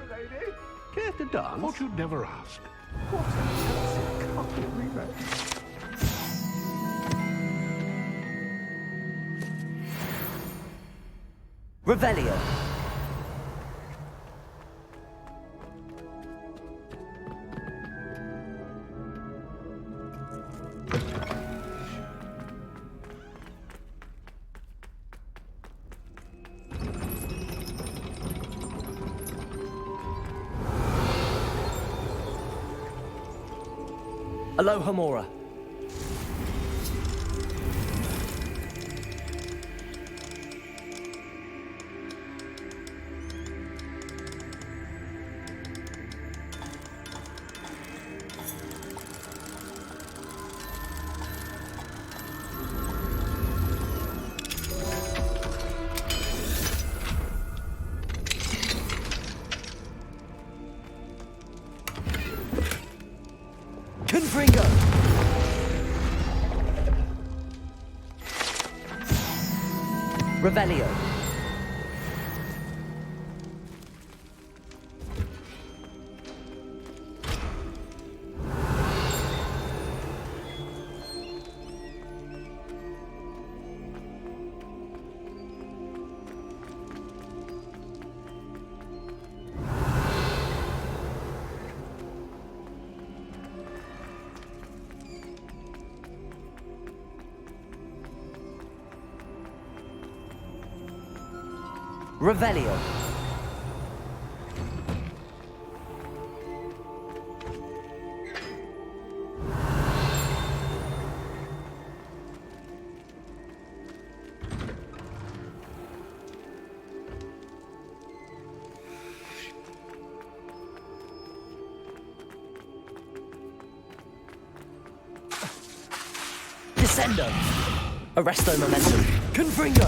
Milady, care to dance? I thought you'd never ask. What a classic couple we met. Revelio. Alohomora. Confringo. Revelio. Revelio. Descendo. Arresto momentum. Confringo.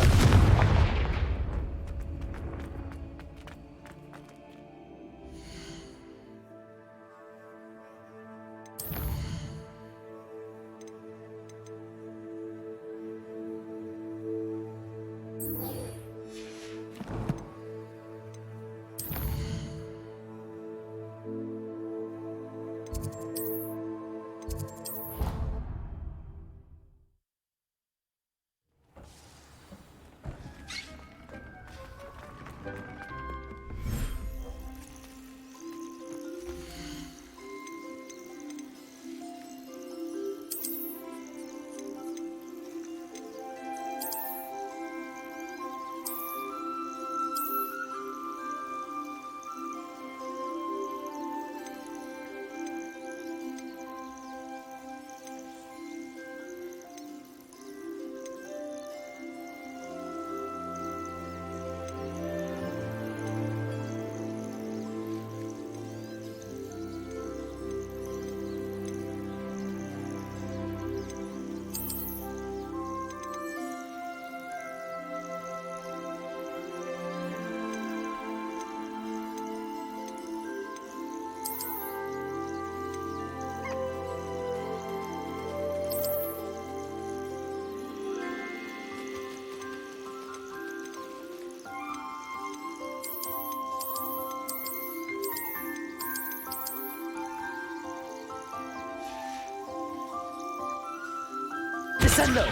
Descendo.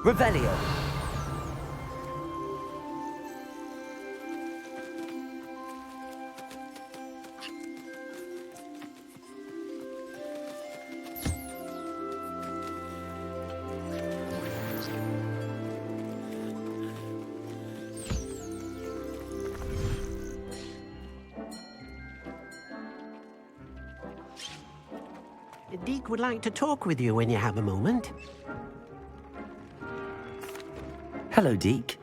Revelio. Deke would like to talk with you when you have a moment. Hello, Deke.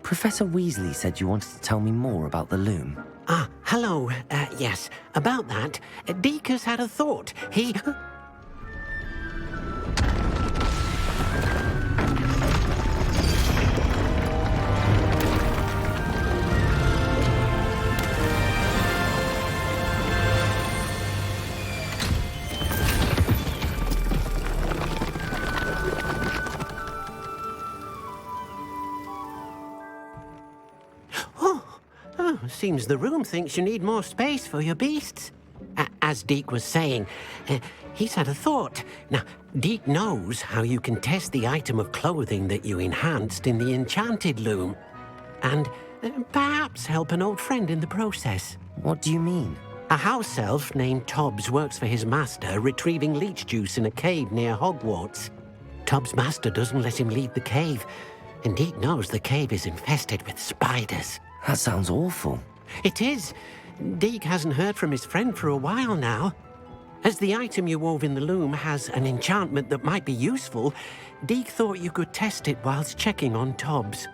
Professor Weasley said you wanted to tell me more about the loom. Ah, hello. Yes, about that. Deke has had a thought. He... Seems the room thinks you need more space for your beasts. As Deke was saying, he's had a thought. Now, Deke knows how you can test the item of clothing that you enhanced in the enchanted loom. And perhaps help an old friend in the process. What do you mean? A house elf named Tobbs works for his master, retrieving leech juice in a cave near Hogwarts. Tobbs' master doesn't let him leave the cave, and Deke knows the cave is infested with spiders. That sounds awful. It is. Deke hasn't heard from his friend for a while now. As the item you wove in the loom has an enchantment that might be useful, Deke thought you could test it whilst checking on Tobbs.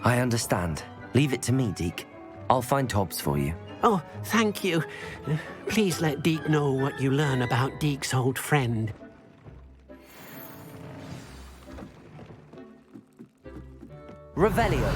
I understand. Leave it to me, Deke. I'll find Tobbs for you. Oh, thank you. Please let Deke know what you learn about Deke's old friend. Revelio.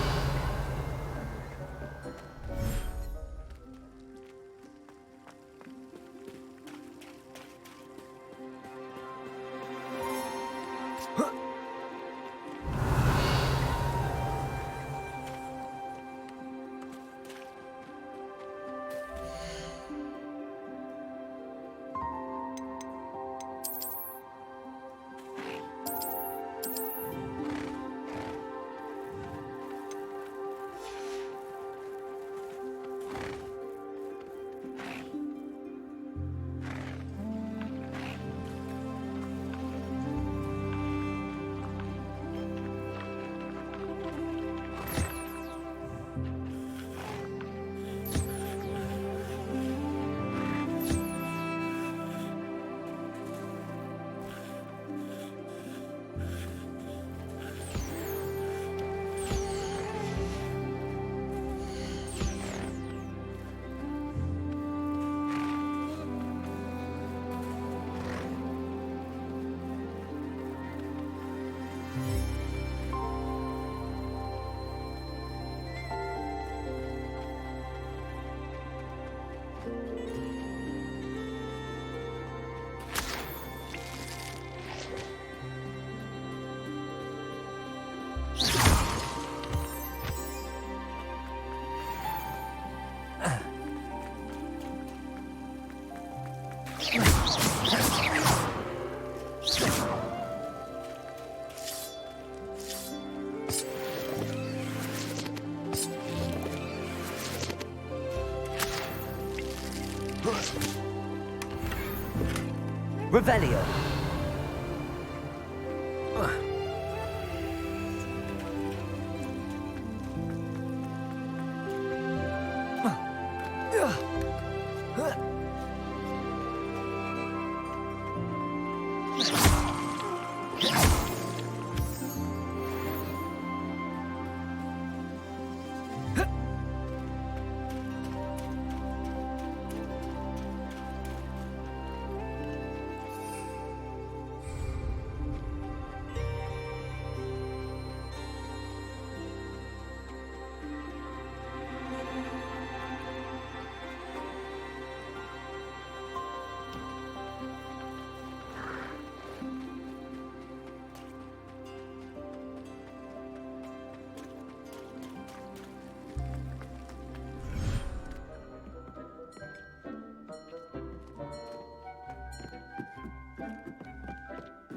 Revelio.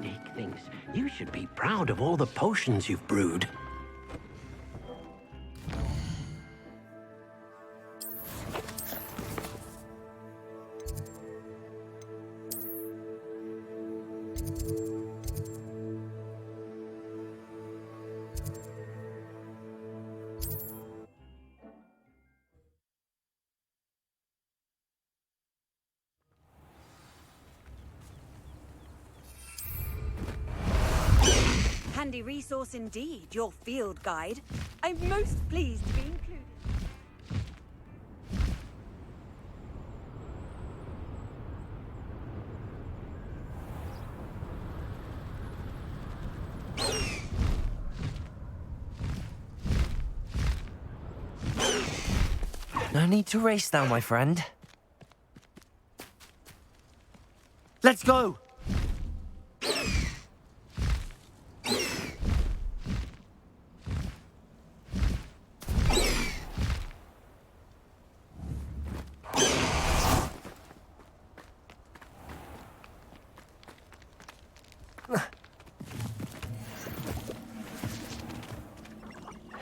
Deke thinks you should be proud of all the potions you've brewed. handy resource indeed, your field guide. I'm most pleased to be included. No need to race now, my friend. Let's go!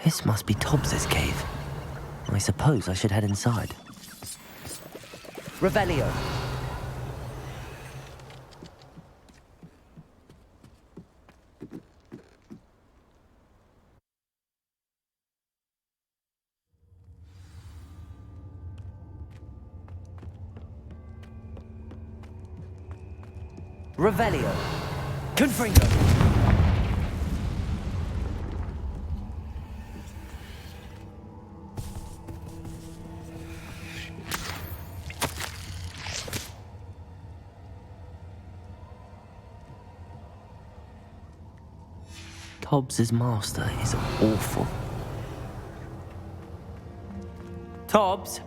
This must be Tobbs's cave. I suppose I should head inside. Revelio. Revelio. Confringo! Tobbs's master is awful. Tobbs?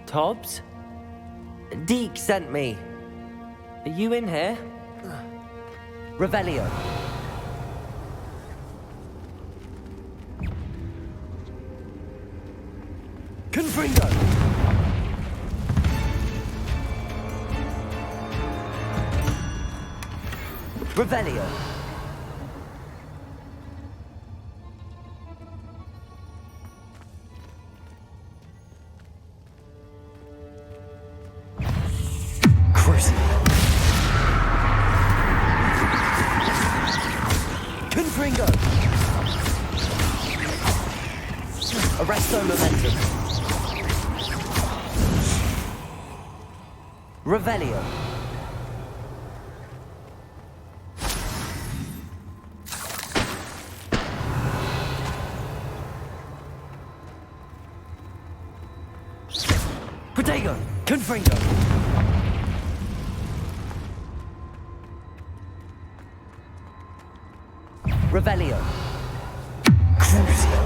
Tobbs? Deke sent me. Are you in here? Revelio. Confringo! Revelio. Confringo! Arresto momentum. Revelio. Protego! Confringo! Revelio. Crucio!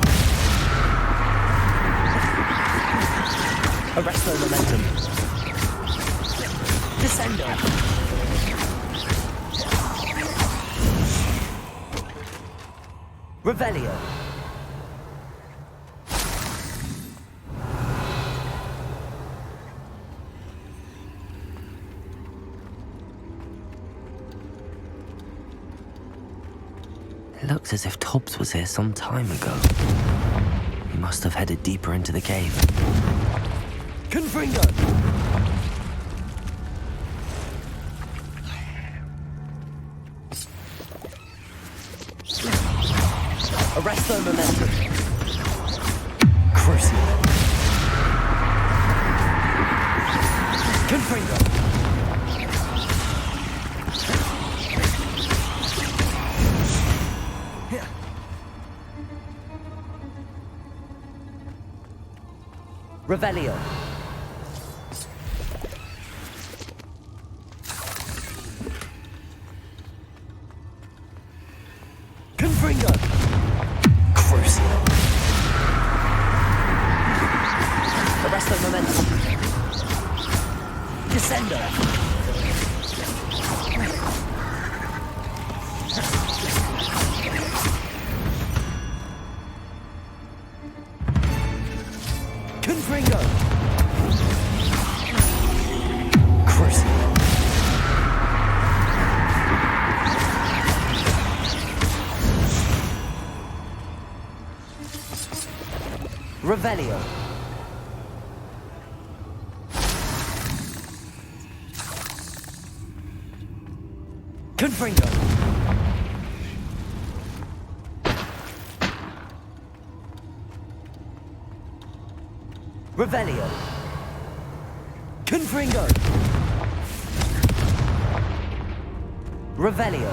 Arresto momentum. Descendo! Revelio. It looks as if Tobbs was here some time ago. He must have headed deeper into the cave. Confringo! Arresto momentum. Crucio! Confringo! Revelio. Confringo! Crucio! Arresto momentum. Descendo! Confringo! Crucio! Revelio. Confringo! Revelio. Confringo! Revelio.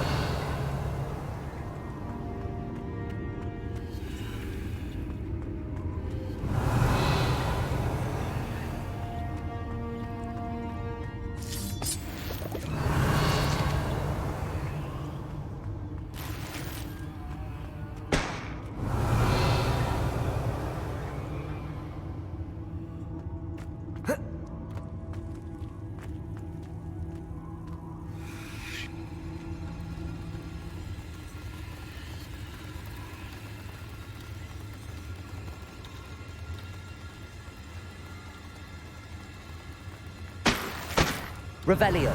Revelio.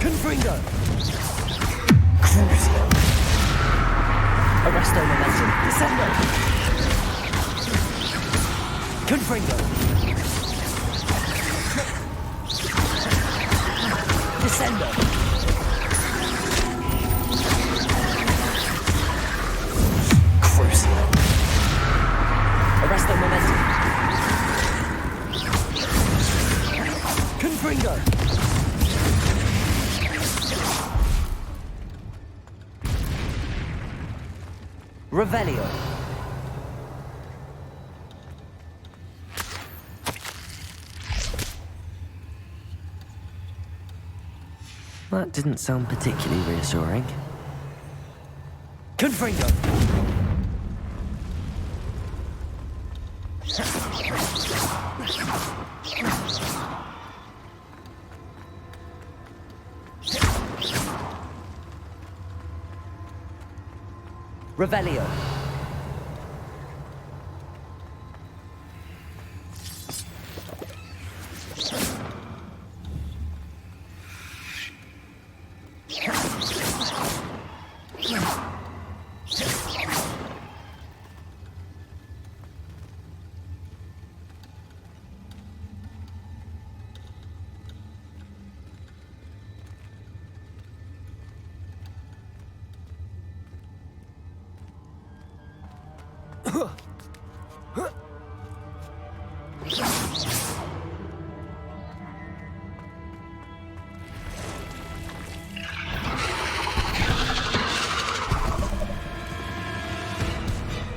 Confringo! Arresto momentum. Descendo! Confringo! Descendo! Crucio! Arresto momentum. Confringo! Revelio. That didn't sound particularly reassuring. Confringo! Revelio.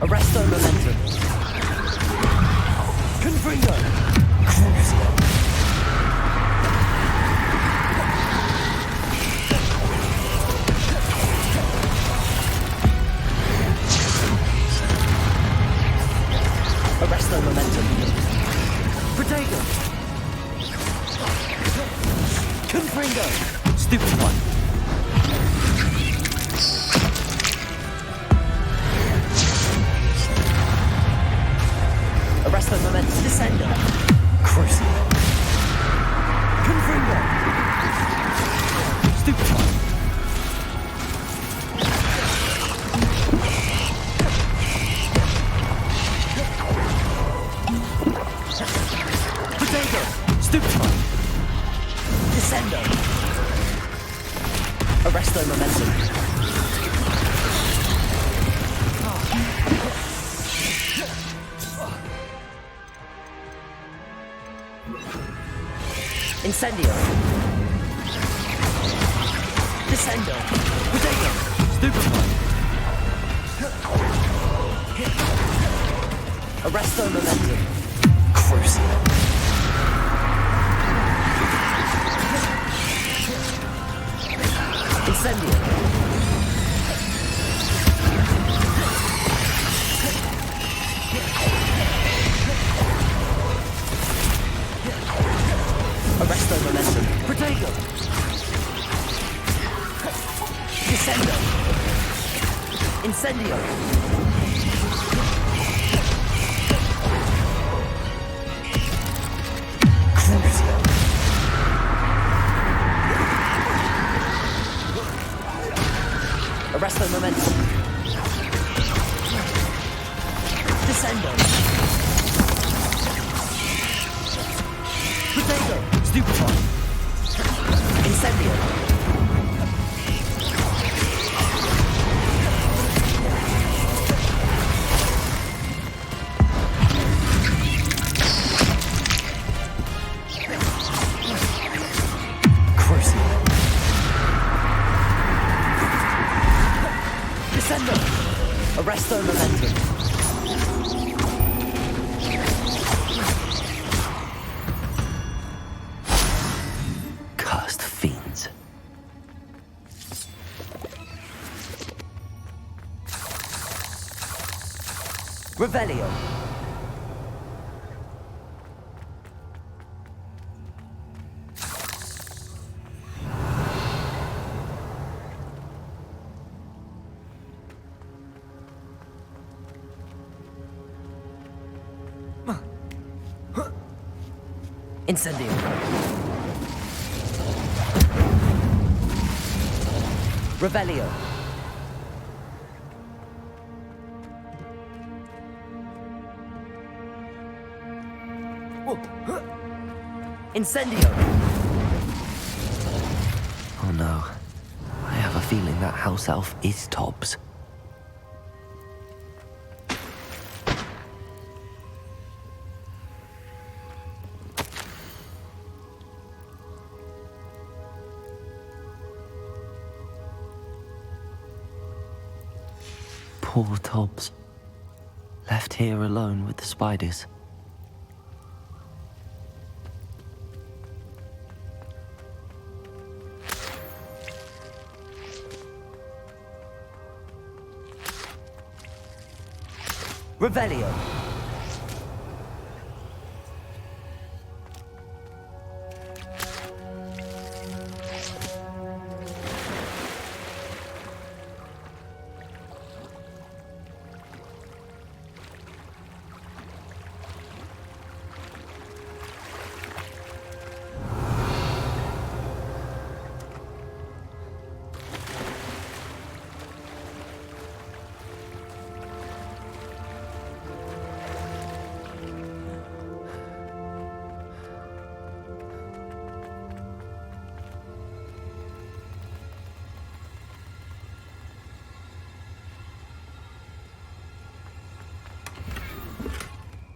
Arresto momentum. Confringo. Crucio. Arresto momentum. Protego. Confringo. Stupid one. Arresto momentum. Descendo. Crucio. Confringo. Stupid one. Protego. Stupid one. Descendo. Arresto momentum. Incendio. Descendo. Protego. Stupid one. Arresto momentum. Crucio. Incendio. Arresto momentum. Protego. Descendo. Incendio. Crucio. Arresto momentum. Descendo. Protego. Stupid one. Incendio. Crucio. Descendo. Arresto momentum. Cursed fiends. Revelio. Incendio. Revelio. Incendio. Oh no. I have a feeling that house elf is Tobbs. Poor Tobbs. Left here alone with the spiders. Revelio.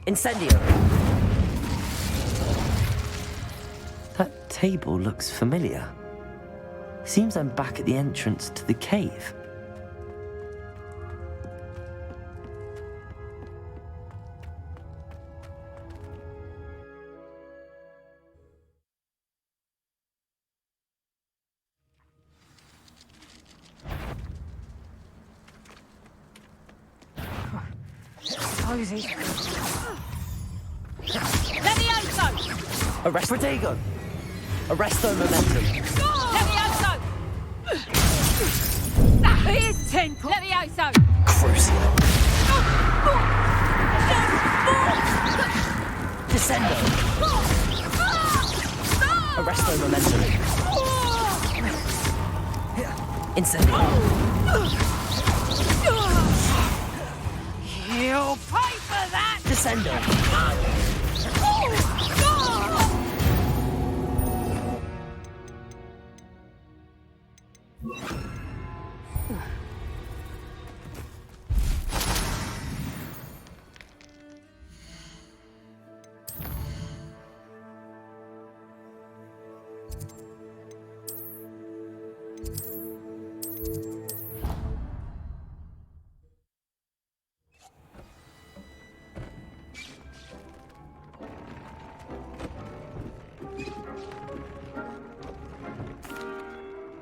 Incendio. That table looks familiar. Seems I'm back at the entrance to the cave. Arrest Protego. Arresto momentum. Levioso! Here's 10. Levioso! Crucio. Descendo. Arresto momentum. Incendio. You'll pay for that! Descendo.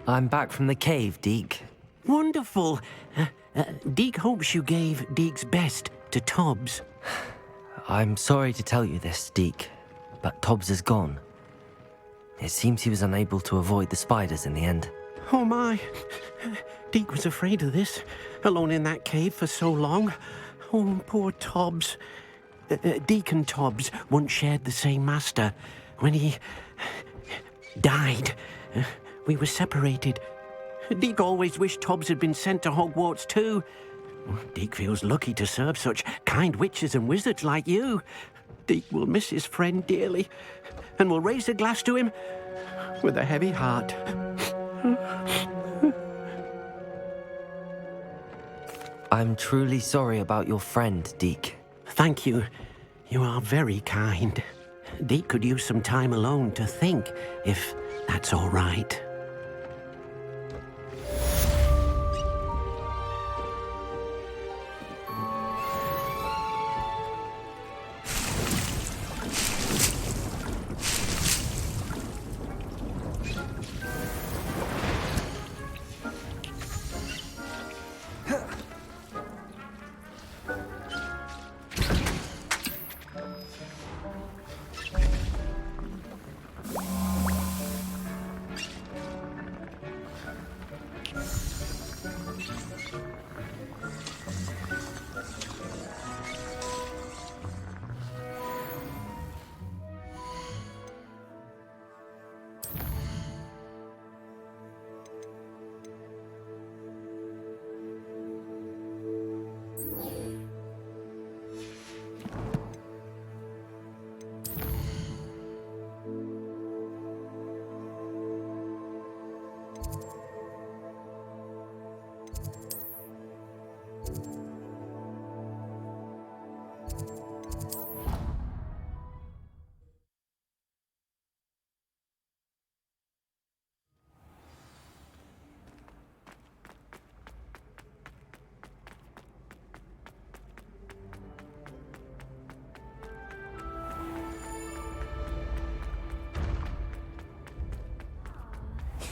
I'm back from the cave, Deke. Wonderful. Deke hopes you gave Deke's best to Tobbs. I'm sorry to tell you this, Deke, but Tobbs is gone. It seems he was unable to avoid the spiders in the end. Oh my. Deke was afraid of this, alone in that cave for so long. Oh, poor Tobbs. Deke and Tobbs once shared the same master. When he died, we were separated. Deke always wished Tobbs had been sent to Hogwarts too. Deke feels lucky to serve such kind witches and wizards like you. Deke will miss his friend dearly, and will raise a glass to him with a heavy heart. I'm truly sorry about your friend, Deke. Thank you. You are very kind. Deke could use some time alone to think, if that's all right.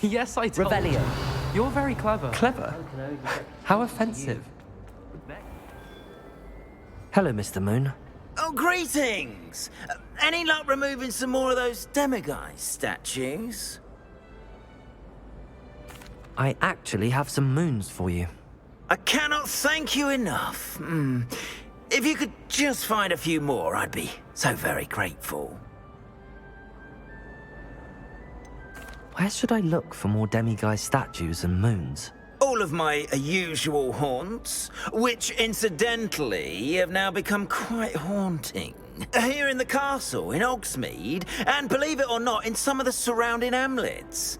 Yes, I told Revelio. you. You're very clever. Clever? How offensive. Hello, Mr. Moon. Oh, greetings! Any luck removing some more of those demiguise statues? I actually have some moons for you. I cannot thank you enough. If you could just find a few more, I'd be so very grateful. Where should I look for more demiguise statues and moons? All of my usual haunts, which incidentally have now become quite haunting. Here in the castle, in Hogsmeade, and believe it or not, in some of the surrounding hamlets.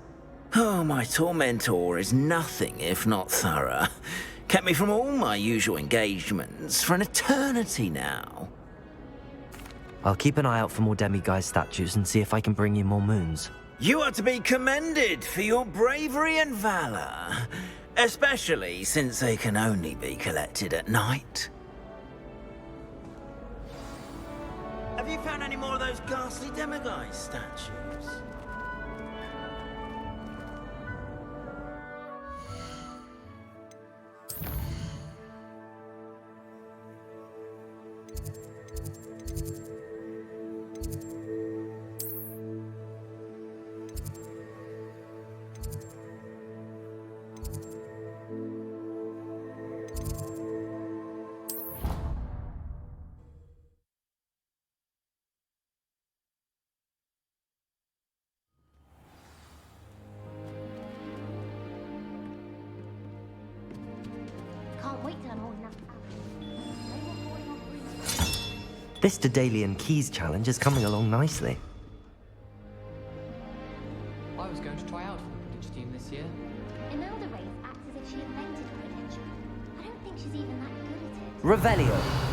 Oh, my tormentor is nothing if not thorough. Kept me from all my usual engagements for an eternity now. I'll keep an eye out for more demiguise statues and see if I can bring you more moons. You are to be commended for your bravery and valor, especially since they can only be collected at night. Have you found any more of those ghastly demiguise statues? Can't wait till I'm old enough. This Daedalian Keys challenge is coming along nicely. I was going to try out for the Quidditch team this year. Imelda Wraith acts as if she invented Quidditch. I don't think she's even that good at it. Revelio.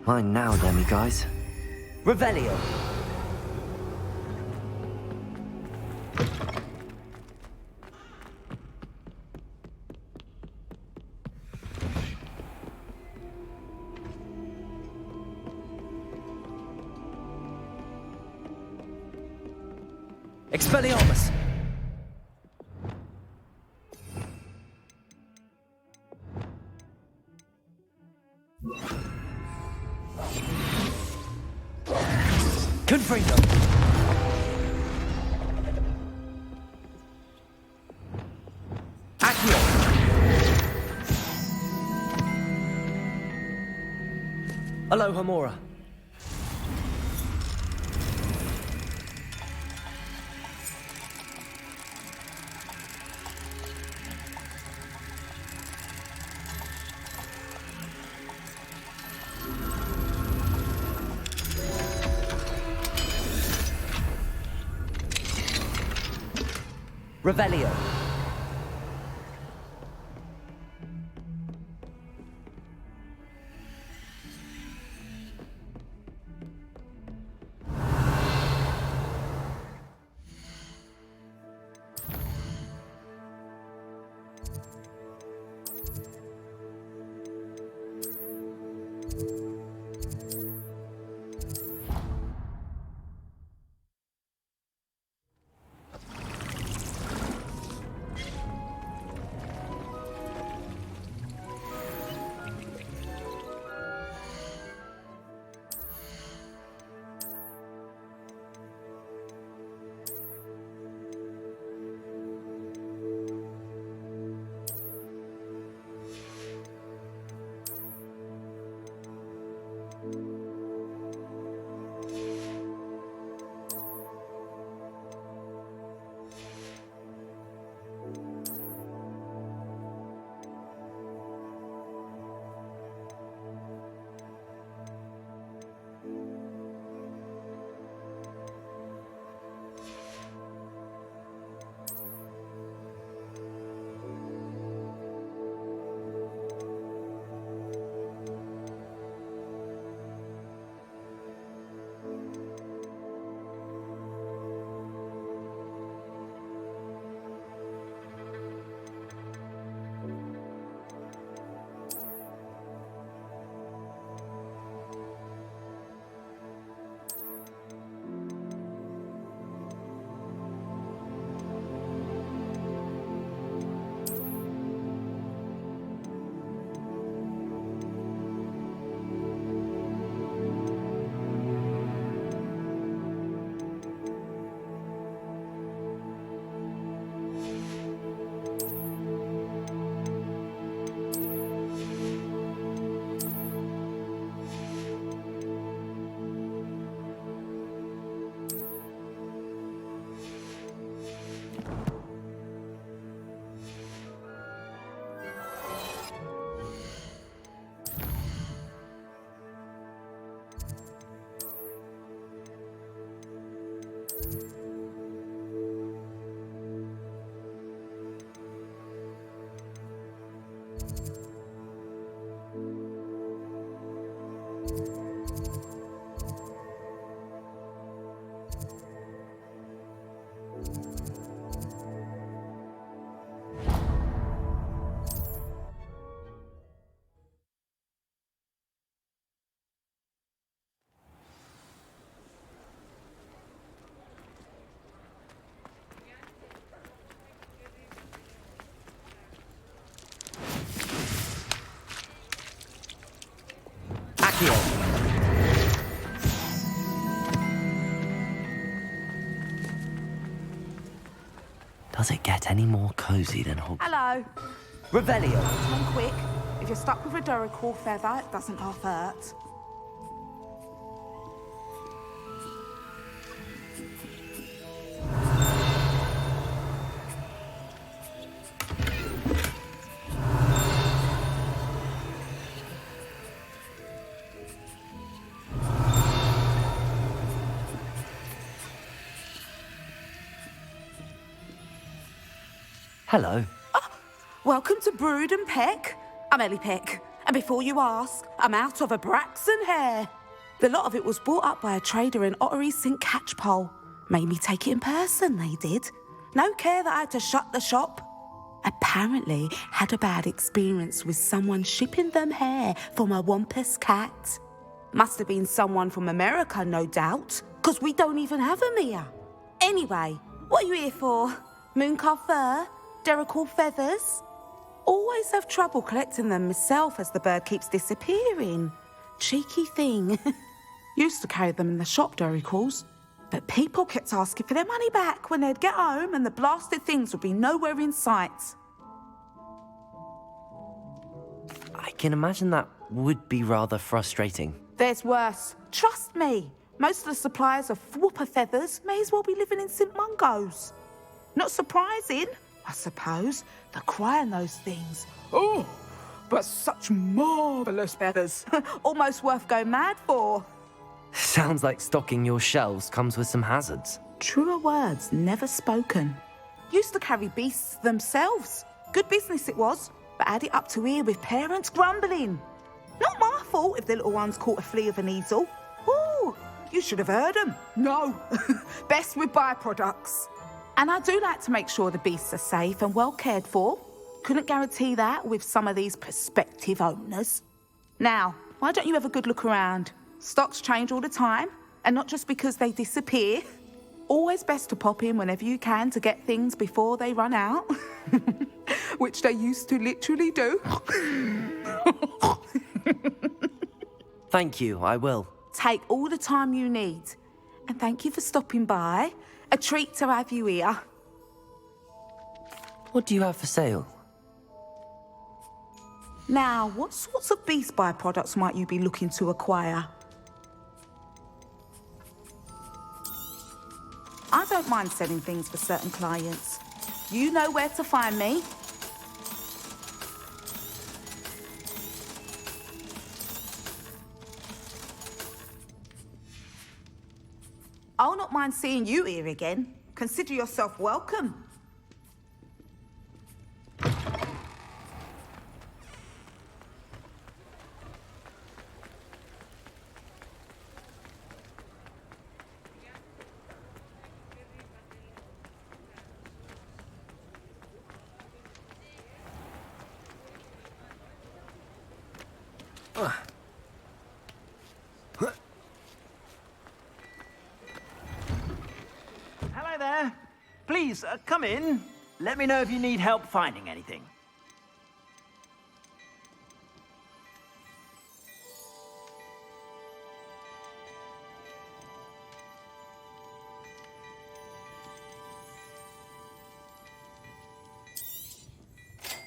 Mine now, demiguise. Revelio. Expelliarmus! Confringo! Accio! Alohomora! Revelio. Does it get any more cozy than Hogwarts? Hello. Revelio. Come quick. If you're stuck with a Duracell feather, it doesn't half hurt. Hello. Welcome to Brood and Peck. I'm Ellie Peck, and before you ask, I'm out of a Braxton hair. The lot of it was bought up by a trader in Ottery St. Catchpole. Made me take it in person, they did. No care that I had to shut the shop. Apparently had a bad experience with someone shipping them hair from a Wampus cat. Must have been someone from America, no doubt, because we don't even have them here. Anyway, what are you here for? Mooncar fur? Duracell feathers? Always have trouble collecting them myself as the bird keeps disappearing. Cheeky thing. Used to carry them in the shop, Duracells. But people kept asking for their money back when they'd get home and the blasted things would be nowhere in sight. I can imagine that would be rather frustrating. There's worse. Trust me. Most of the suppliers of whooper feathers may as well be living in St. Mungo's. Not surprising, I suppose, the cry on those things. Oh, but such marvellous feathers. Almost worth going mad for. Sounds like stocking your shelves comes with some hazards. Truer words never spoken. Used to carry beasts themselves. Good business it was, but had it up to here with parents grumbling. Not my fault if the little ones caught a flea of an easel. Ooh, you should have heard them. No, best with byproducts. And I do like to make sure the beasts are safe and well cared for. Couldn't guarantee that with some of these prospective owners. Now, why don't you have a good look around? Stocks change all the time, and not just because they disappear. Always best to pop in whenever you can to get things before they run out. Which they used to literally do. Thank you, I will. Take all the time you need. And thank you for stopping by. A treat to have you here. What do you have for sale? Now, what sorts of beast byproducts might you be looking to acquire? I don't mind selling things for certain clients. You know where to find me. I'll not mind seeing you here again. Consider yourself welcome. Hello there. Please, come in. Let me know if you need help finding anything.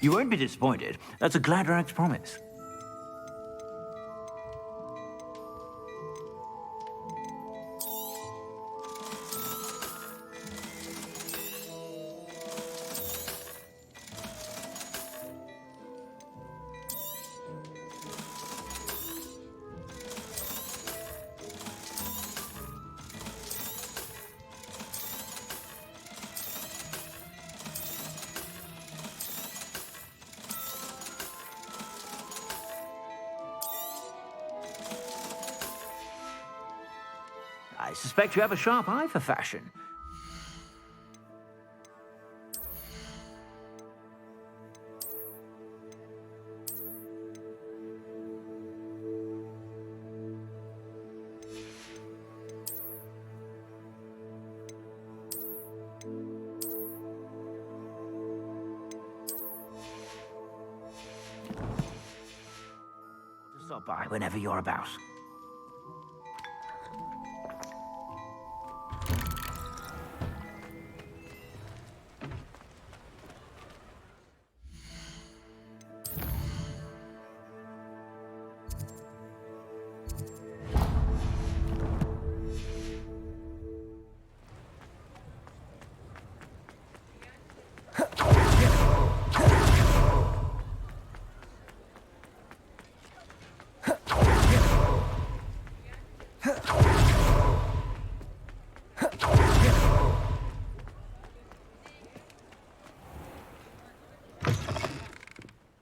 You won't be disappointed. That's a Gladrag's promise. I suspect you have a sharp eye for fashion. Stop by whenever you're about.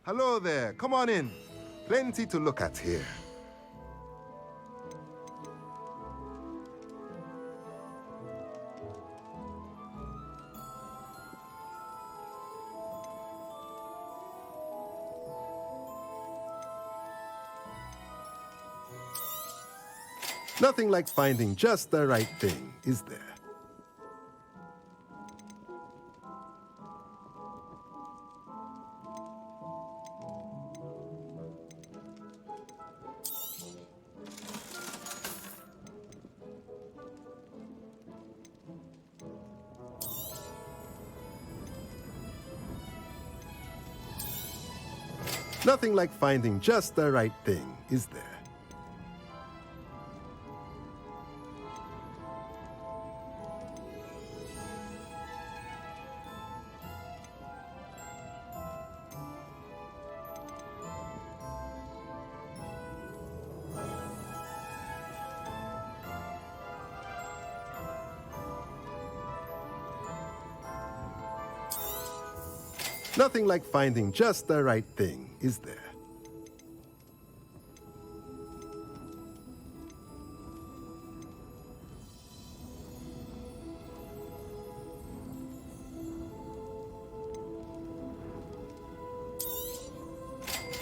Hello there, come on in. Plenty to look at here. Nothing like finding just the right thing, is there? Nothing like finding just the right thing, is there? Nothing like finding just the right thing, is there?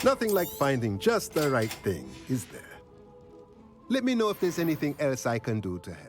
Nothing like finding just the right thing, is there? Let me know if there's anything else I can do to help.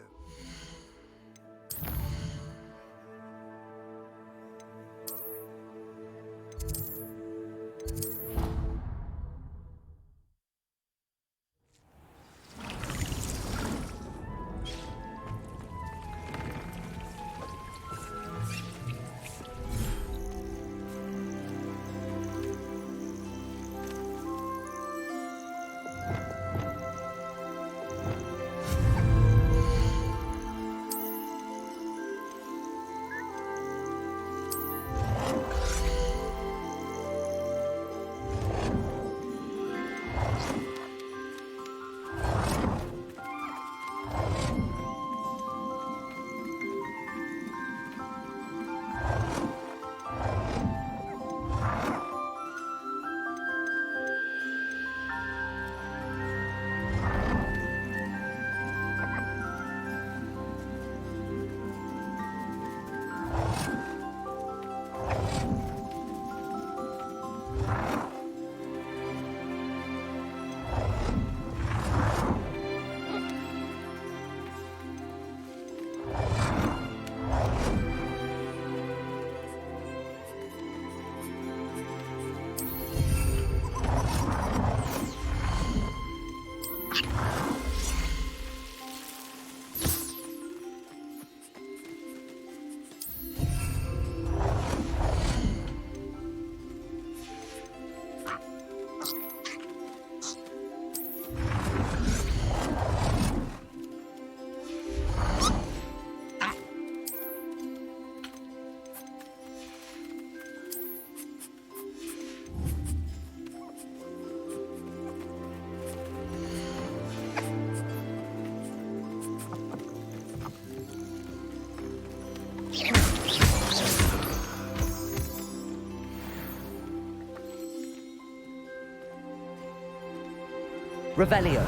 Revelio.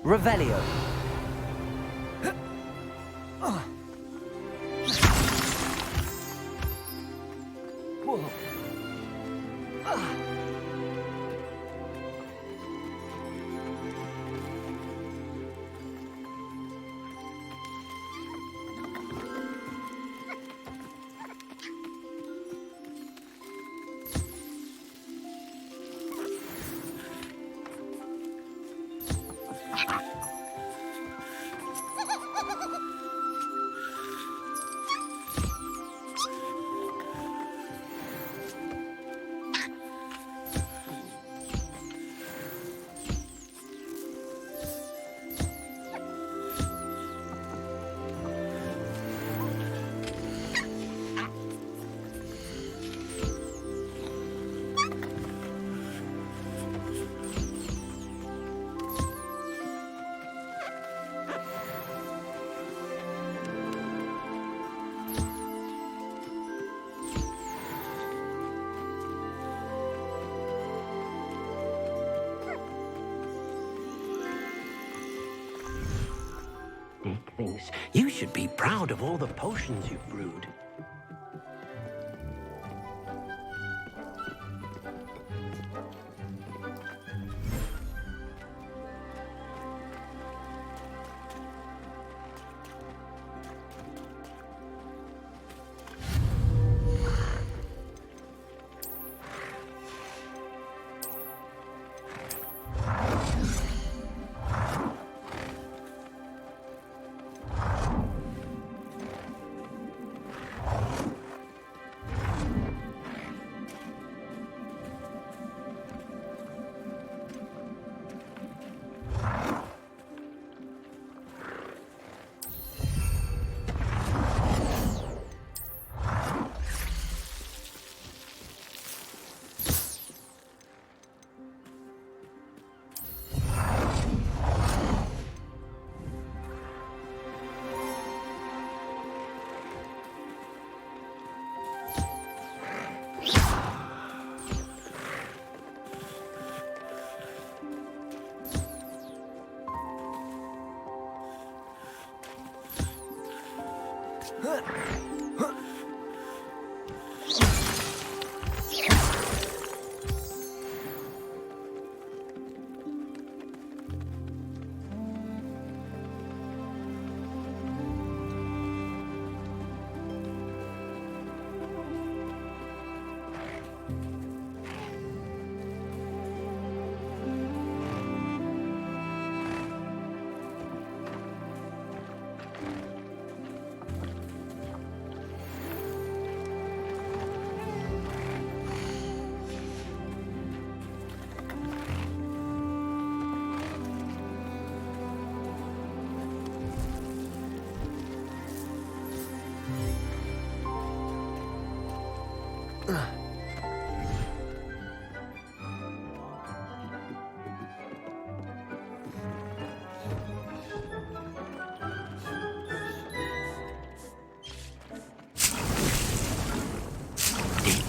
Revelio. Dick thinks you should be proud of all the potions you've brewed.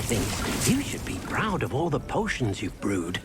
Thinks you should be proud of all the potions you've brewed.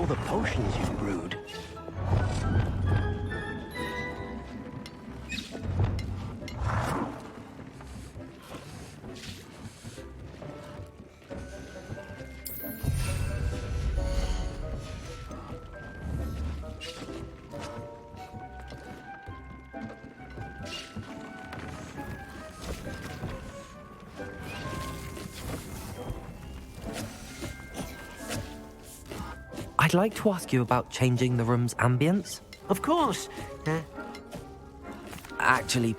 all the potions you've brewed. I'd like to ask you about changing the room's ambience. Of course. Actually,